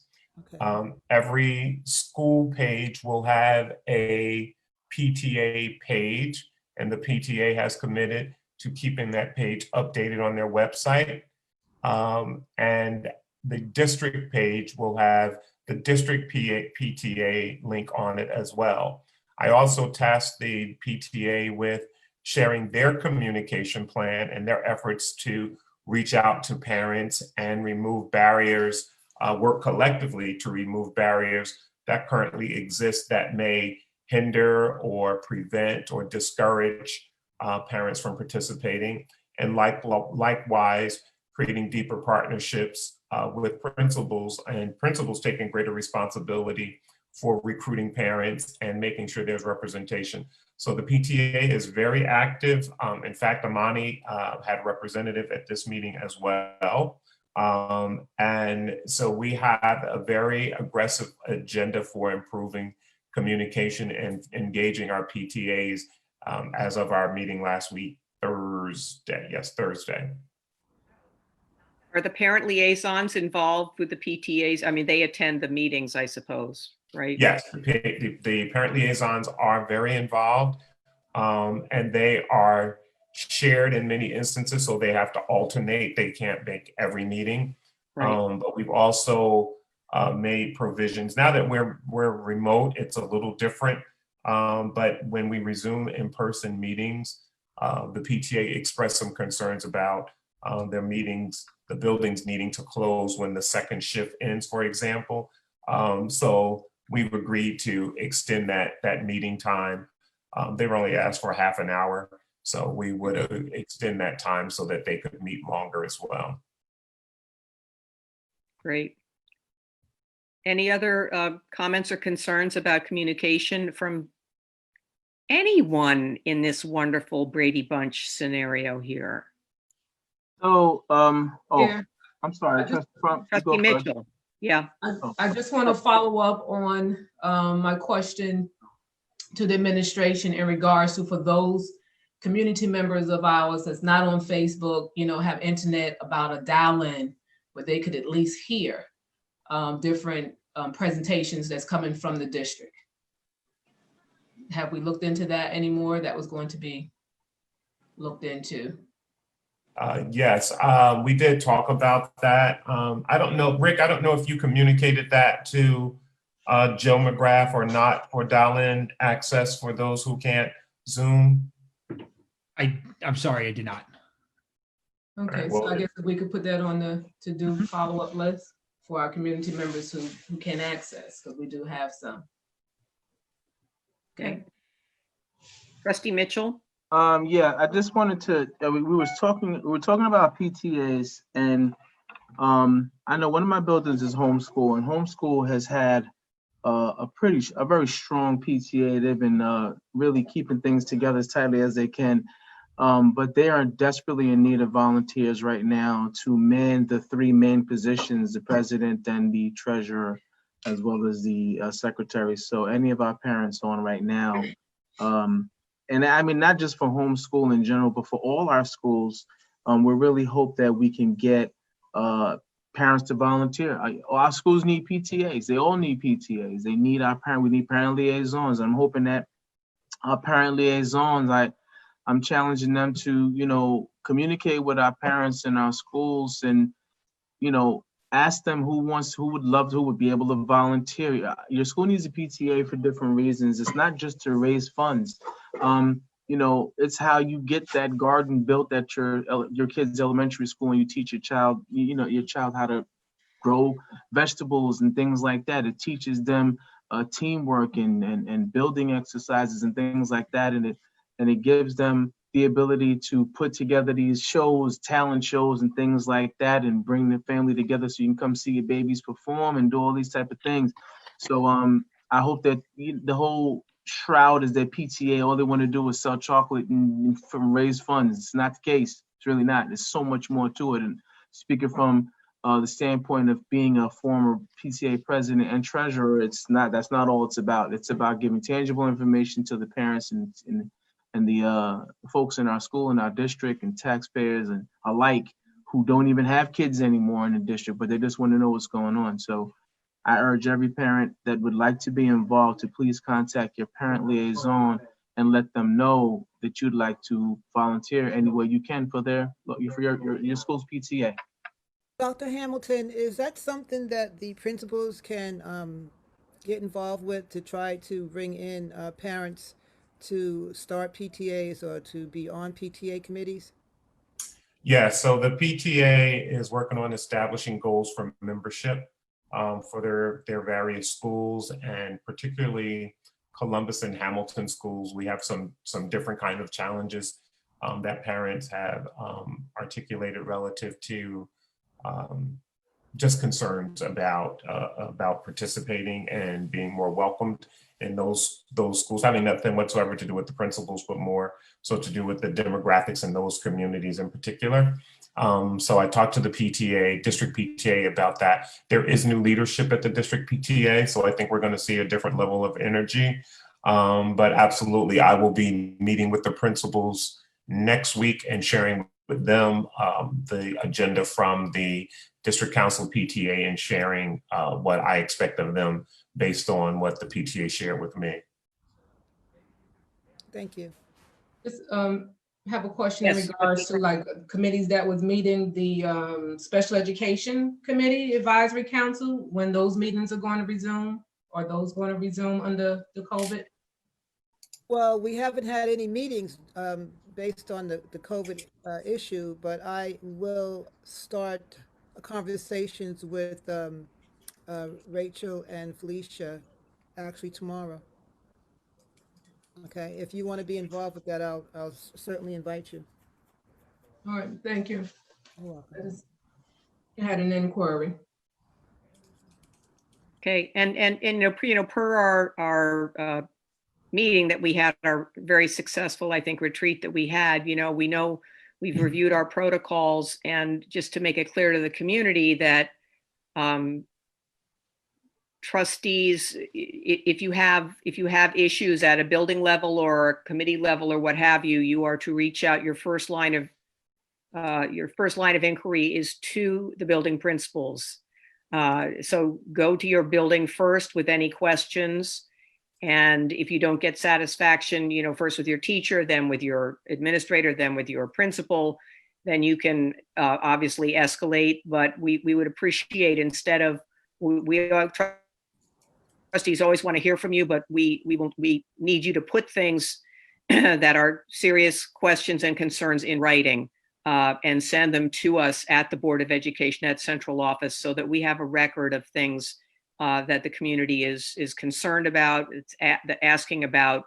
Okay. Every school page will have a PTA page, and the PTA has committed to keeping that page updated on their website. And the district page will have the district PTA link on it as well. I also tasked the PTA with sharing their communication plan and their efforts to reach out to parents and remove barriers, work collectively to remove barriers that currently exist that may hinder or prevent or discourage parents from participating, and likewise creating deeper partnerships with principals, and principals taking greater responsibility for recruiting parents and making sure there's representation. So the PTA is very active. In fact, Amani had a representative at this meeting as well. And so we have a very aggressive agenda for improving communication and engaging our PTAs as of our meeting last week, Thursday. Yes, Thursday. Are the parent liaisons involved with the PTAs? I mean, they attend the meetings, I suppose, right? Yes, the parent liaisons are very involved, and they are shared in many instances, so they have to alternate. They can't make every meeting. Right. But we've also made provisions. Now that we're remote, it's a little different. But when we resume in-person meetings, the PTA expressed some concerns about their meetings, the buildings needing to close when the second shift ends, for example. So we've agreed to extend that meeting time. They were only asked for half an hour, so we would extend that time so that they could meet longer as well. Great. Any other comments or concerns about communication from anyone in this wonderful Brady Bunch scenario here? So, Yeah. I'm sorry. Trustee Mitchell. Yeah. I just want to follow up on my question to the administration in regards to, for those community members of ours that's not on Facebook, you know, have internet, about a dial-in where they could at least hear different presentations that's coming from the district. have we looked into that anymore? That was going to be looked into. Yes, we did talk about that. I don't know, Rick, I don't know if you communicated that to Joe McGrath or not, for dial-in access for those who can't Zoom. I'm sorry, I did not. Okay, Right, so well, I guess we could put that on the to-do follow-up list for our community members who can access, because we do have some. Okay. Trustee Mitchell? Yeah, I just wanted to, we were talking about PTAs, and I know one of my buildings is homeschool, and homeschool has had a very strong PTA. They've been really keeping things together as tightly as they can. But they are desperately in need of volunteers right now to man the three main positions, the president and the treasurer, as well as the secretary. So any of our parents on right now, and I mean, not just for homeschool in general, but for all our schools, we really hope that we can get parents to volunteer. Our schools need PTAs. They all need PTAs. They need we need parent liaisons. I'm hoping that our parent liaisons, I'm challenging them to, communicate with our parents in our schools and, ask them who would be able to volunteer. Your school needs a PTA for different reasons. It's not just to raise funds. It's how you get that garden built at your kid's elementary school, and you teach your child, your child how to grow vegetables and things like that. It teaches them teamwork and building exercises and things like that. And it gives them the ability to put together these shows, talent shows and things like that, and bring the family together so you can come see your babies perform and do all these type of things. So I hope that the whole shroud is that PTA, all they want to do is sell chocolate and raise funds. It's not the case. It's really not. There's so much more to it. And speaking from the standpoint of being a former PTA president and treasurer, that's not all it's about. It's about giving tangible information to the parents and the folks in our school and our district and taxpayers and alike who don't even have kids anymore in the district, but they just want to know what's going on. So I urge every parent that would like to be involved to please contact your parent liaison and let them know that you'd like to volunteer any way you can for your school's PTA. Dr. Hamilton, is that something that the principals can get involved with to try to bring in parents to start PTAs or to be on PTA committees? Yeah, so the PTA is working on establishing goals for membership for their various schools, and particularly Columbus and Hamilton schools. We have some different kind of challenges that parents have articulated relative to just concerns about participating and being more welcomed in those schools, having nothing whatsoever to do with the principals, but more so to do with the demographics in those communities in particular. So I talked to the PTA, district PTA, about that. There is new leadership at the district PTA, so I think we're going to see a different level of energy. But absolutely, I will be meeting with the principals next week and sharing with them the agenda from the district council PTA and sharing what I expect of them based on what the PTA shared with me. Thank you. Just have a question Yes. in regards to like committees that was meeting, the Special Education Committee Advisory Council, when those meetings are going to resume. Are those going to resume under the COVID? Well, we haven't had any meetings based on the COVID issue, but I will start conversations with Rachel and Felicia actually tomorrow. Okay, if you want to be involved with that, I'll certainly invite you. All right, thank you. You're welcome. I just had an inquiry. Okay, and per our meeting that we had, our very successful, I think, retreat that we had, we know we've reviewed our protocols, and just to make it clear to the community that trustees, if you have issues at a building level or a committee level or what have you, you are to reach out. Your first line of inquiry is to the building principals. So go to your building first with any questions, And if you don't get satisfaction, first with your teacher, then with your administrator, then with your principal, then you can obviously escalate. But we would appreciate, instead of, trustees always want to hear from you, but we need you to put things that are serious questions and concerns in writing, and send them to us at the Board of Education at central office, so that we have a record of things that the community is concerned about. It's asking about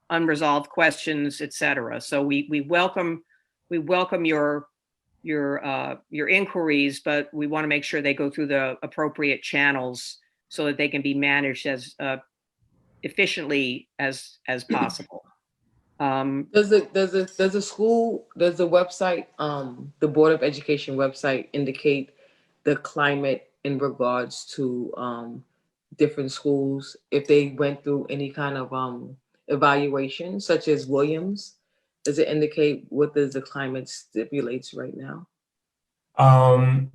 unresolved questions, etc. So we welcome your inquiries, but we want to make sure they go through the appropriate channels so that they can be managed as efficiently as possible. Does the website, the Board of Education website, indicate the climate in regards to different schools, if they went through any kind of evaluation, such as Williams? Does it indicate what the climate stipulates right now?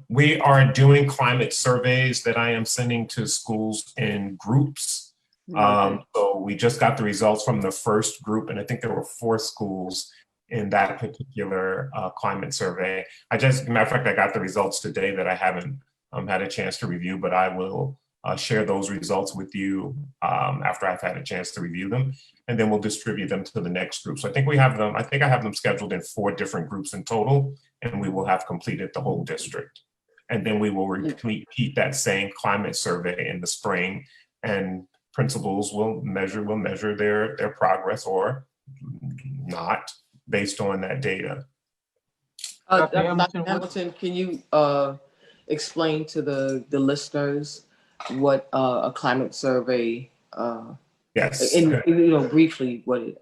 We are doing climate surveys that I am sending to schools in groups. So we just got the results from the first group, and I think there were 4 schools in that particular climate survey. Matter of fact, I got the results today that I haven't had a chance to review, but I will share those results with you after I've had a chance to review them, and then we'll distribute them to the next group. So I think I have them scheduled in 4 different groups in total, and we will have completed the whole district. And then we will repeat that same climate survey in the spring, and principals will measure their progress or not based on that data. Dr. Hamilton, can you explain to the listeners what a climate survey, yes, briefly what it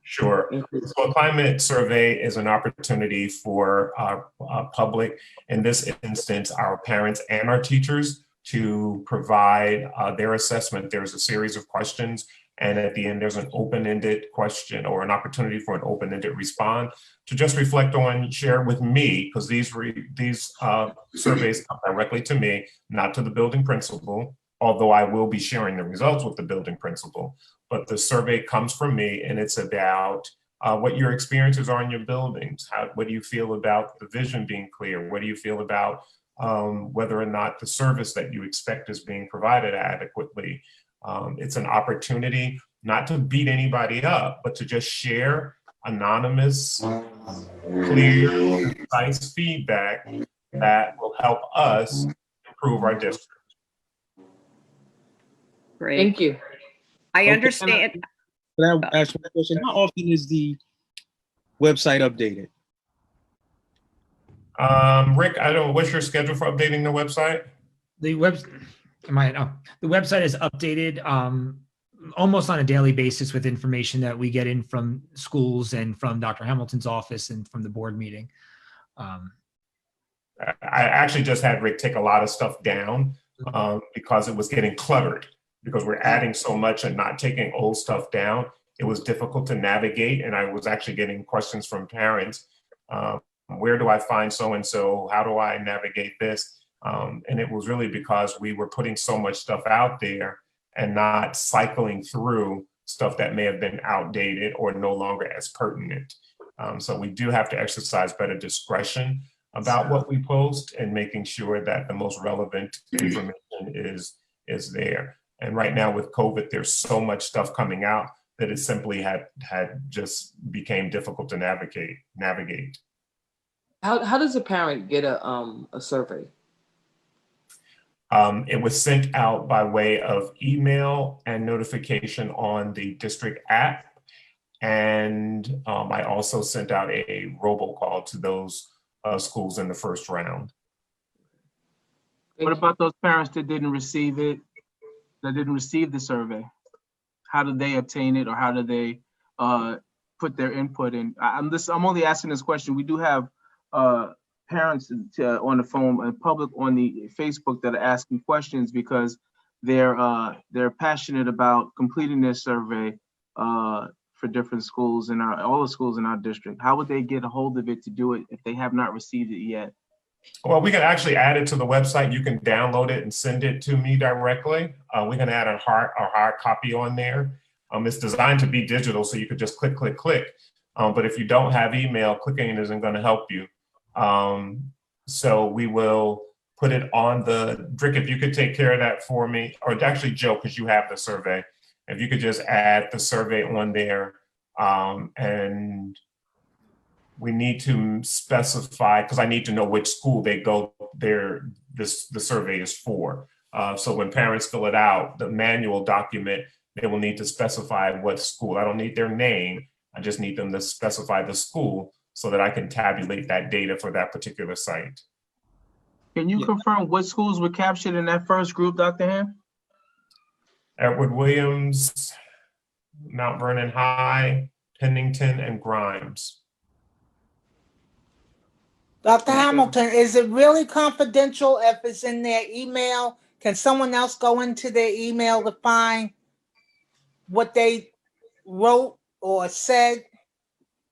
sure. includes? So a climate survey is an opportunity for our public, in this instance, our parents and our teachers, to provide their assessment. There's a series of questions, and at the end, there's an open-ended question or an opportunity for an open-ended response to just reflect on, share with me, because these surveys come directly to me, not to the building principal, although I will be sharing the results with the building principal. But the survey comes from me, and it's about what your experiences are in your buildings. What do you feel about the vision being clear? What do you feel about whether or not the service that you expect is being provided adequately? It's an opportunity not to beat anybody up, but to just share anonymous, clear, concise feedback that will help us improve our district. Great. Thank you. I understand. Can I ask one question? How often is the website updated? Rick, I don't know, what's your schedule for updating the website? The website is updated almost on a daily basis with information that we get in from schools and from Dr. Hamilton's office and from the board meeting. I actually just had Rick take a lot of stuff down because it was getting cluttered, because we're adding so much and not taking old stuff down. It was difficult to navigate, and I was actually getting questions from parents. Where do I find so-and-so? How do I navigate this? And it was really because we were putting so much stuff out there and not cycling through stuff that may have been outdated or no longer as pertinent. So we do have to exercise better discretion about what we post and making sure that the most relevant information is there. And right now with COVID, there's so much stuff coming out that it simply had just became difficult to navigate. How does a parent get a survey? It was sent out by way of email and notification on the district app. And I also sent out a robocall to those schools in the first round. What about those parents that didn't receive it, that didn't receive the survey? How did they obtain it, or how did they put their input in? I'm only asking this question. We do have parents on the phone and public on the Facebook that are asking questions because they're passionate about completing their survey for different schools in all the schools in our district. How would they get a hold of it to do it if they have not received it yet? Well, we can actually add it to the website. You can download it and send it to me directly. We can add a hard copy on there. It's designed to be digital, so you could just click, click, click. But if you don't have email, clicking isn't going to help you. So we will put it on the, Rick, if you could take care of that for me, or actually Joe, because you have the survey. If you could just add the survey on there, and we need to specify, because I need to know which school they go there, the survey is for. So when parents fill it out, the manual document, they will need to specify what school. I don't need their name. I just need them to specify the school so that I can tabulate that data for that particular site. Can you confirm what schools were captured in that first group, Dr. Ham? Edward Williams, Mount Vernon High, Pennington, and Grimes. Dr. Hamilton, is it really confidential if it's in their email? Can someone else go into their email to find what they wrote or said?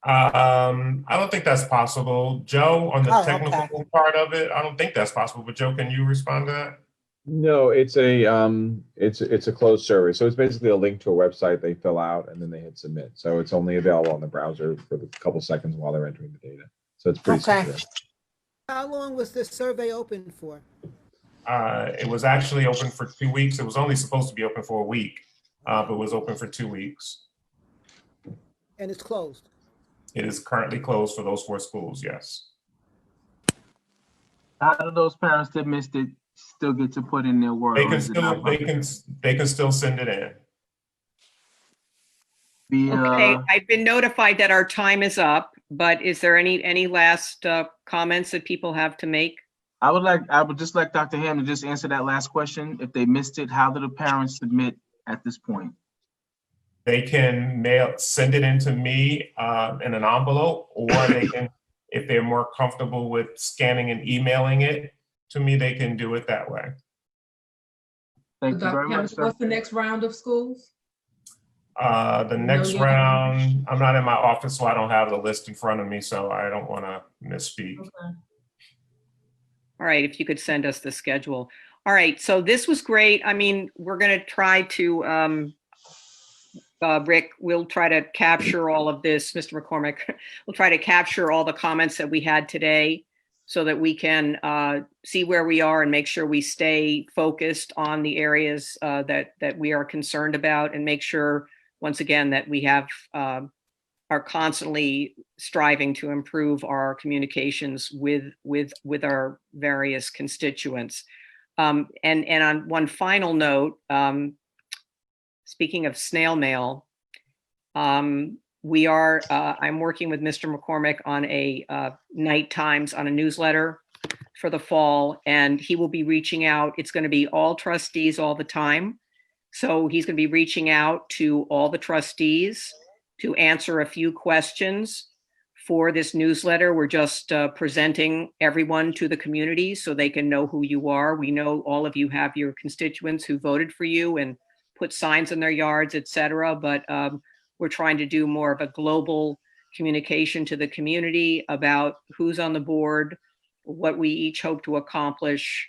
Um, I don't think that's possible. Joe, on the Oh, technical okay. part of it, I don't think that's possible. But Joe, can you respond to that? No, it's a closed survey. So it's basically a link to a website they fill out and then they hit submit. So it's only available on the browser for a couple seconds while they're entering the data. So it's pretty Okay. secure. How long was this survey open for? It was actually open for 2 weeks. It was only supposed to be open for a week, but it was open for 2 weeks. And it's closed. It is currently closed for those 4 schools, yes. How do those parents that missed it still get to put in their word? They or can is it still not they can still send it in. Okay, I've been notified that our time is up, but is there any last comments that people have to make? I would just like Dr. Ham to just answer that last question. If they missed it, how do the parents submit at this point? They can send it in to me in an envelope, or they can, if they're more comfortable with scanning and emailing it to me, they can do it that way. Thank you Dr. very much, Hamilton, sir. what's the next round of schools? The next yet? round, I'm not in my office, so I don't have the list in front of me, so I don't want to misspeak. Okay. All right, if you could send us the schedule. All right, so this was great. I mean, we're going to try to, Rick, we'll try to capture all of this, Mr. McCormick, we'll try to capture all the comments that we had today so that we can see where we are and make sure we stay focused on the areas that we are concerned about, and make sure, once again, that we have are constantly striving to improve our communications with our various constituents. And on one final note, speaking of snail mail, we are, I'm working with Mr. McCormick on a night times on a newsletter for the fall, and he will be reaching out. It's going to be all trustees all the time. So he's going to be reaching out to all the trustees to answer a few questions for this newsletter. We're just presenting everyone to the community so they can know who you are. We know all of you have your constituents who voted for you and put signs in their yards, et cetera, but we're trying to do more of a global communication to the community about who's on the board, what we each hope to accomplish,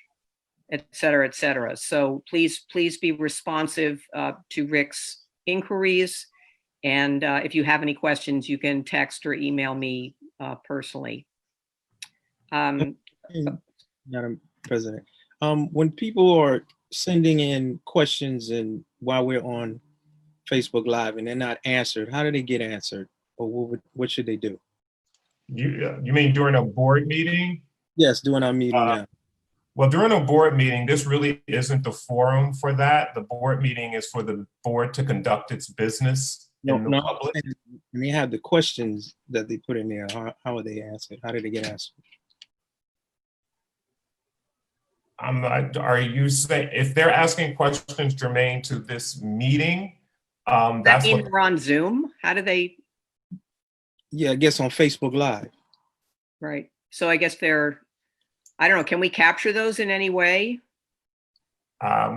et cetera, et cetera. So please be responsive to Rick's inquiries. And if you have any questions, you can text or email me personally. Madam President, when people are sending in questions and while we're on Facebook Live and they're not answered, how do they get answered, or what should they do? You mean during a board meeting? Yes, during our meeting now. Well, during a board meeting, this really isn't the forum for that. The board meeting is for the board to conduct its business in the public. And they have the questions that they put in there. How are they answered? How did they get answered? Are you saying if they're asking questions germane to this meeting? That That's mean what we're on Zoom? How do they? Yeah, I guess on Facebook Live. Right. So I guess they're, I don't know, can we capture those in any way?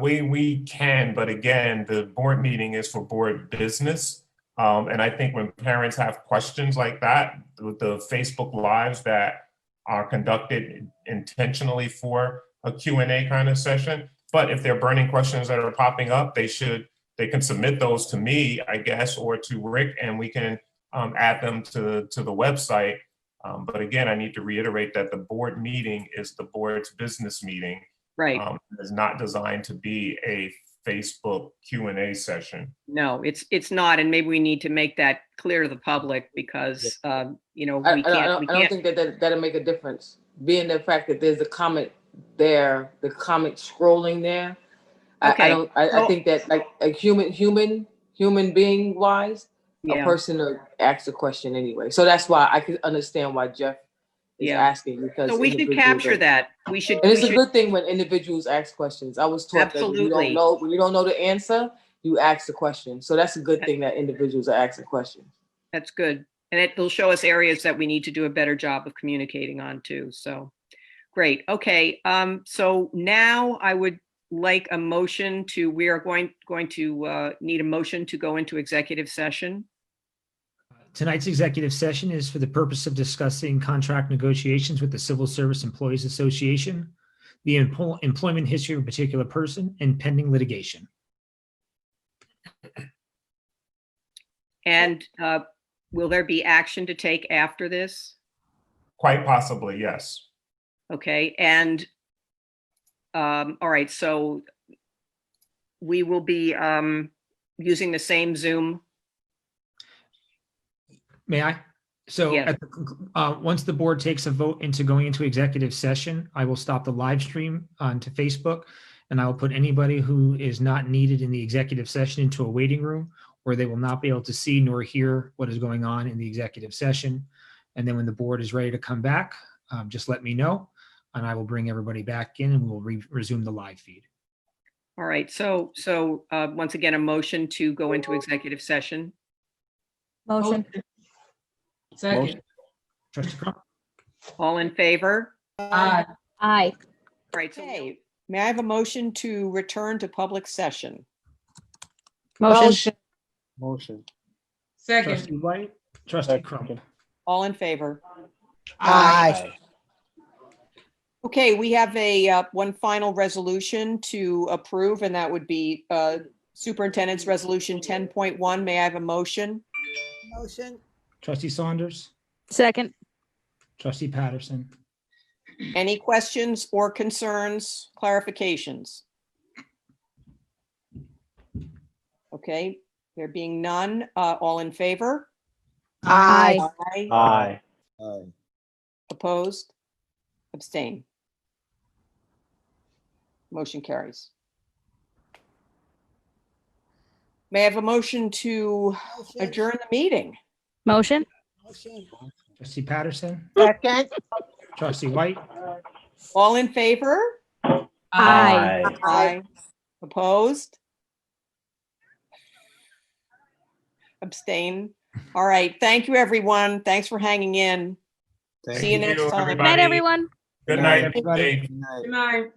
we can, but again, the board meeting is for board business. And I think when parents have questions like that, with the Facebook Lives that are conducted intentionally for a Q&A kind of session. But if there are burning questions that are popping up, they can submit those to me, I guess, or to Rick, and we can add them to the website. But again, I need to reiterate that the board meeting is the board's business meeting. Right. It's not designed to be a Facebook Q&A session. No, it's not. And maybe we need to make that clear to the public because, you know, I we don't can't. think that'll make a difference. Being the fact that there's a comment there, the comment scrolling there. Okay. I think that like a human being wise, a Yeah. person will ask a question anyway. So that's why I can understand why Jeff is Yeah. asking, because So we should individuals capture are- that. We should. And it's we a should- good thing when individuals ask questions. I was taught that Absolutely. when you don't know the answer, you ask the question. So that's a good thing that individuals are asking questions. That's good. And it will show us areas that we need to do a better job of communicating on too. So great. Okay. So now I would like a motion to, we are going to need a motion to go into executive session. Tonight's executive session is for the purpose of discussing contract negotiations with the Civil Service Employees Association, the employment history of a particular person, and pending litigation. And will there be action to take after this? Quite possibly, yes. Okay. And all right. So we will be using the same Zoom. May I? So Yes. once the board takes a vote into going into executive session, I will stop the live stream onto Facebook, and I will put anybody who is not needed in the executive session into a waiting room where they will not be able to see nor hear what is going on in the executive session. And then when the board is ready to come back, just let me know, and I will bring everybody back in and we will resume the live feed. All right. So once again, a motion to go into executive session. Motion. Second. Trustee Crump? All in favor? Aye. Aye. All right. So may I have a motion to return to public session? Motion. Motion. Second. Trustee White? Trustee Crump? All in favor? Aye. Okay, we have a one final resolution to approve, and that would be Superintendent's Resolution 10.1. May I have a motion? Motion. Trustee Saunders? Second. Trustee Patterson? Any questions or concerns, clarifications? Okay, there being none, all in favor? Aye. Aye. Aye. Opposed? Abstain? Motion carries. May I have a motion to adjourn the meeting? Motion. Motion. Trustee Patterson? Second. Trustee White? All in favor? Aye. Aye. Opposed? Abstain? All right. Thank you, everyone. Thanks for hanging in. See you next time. Good night, everyone. Good night, everybody. everybody. Good night.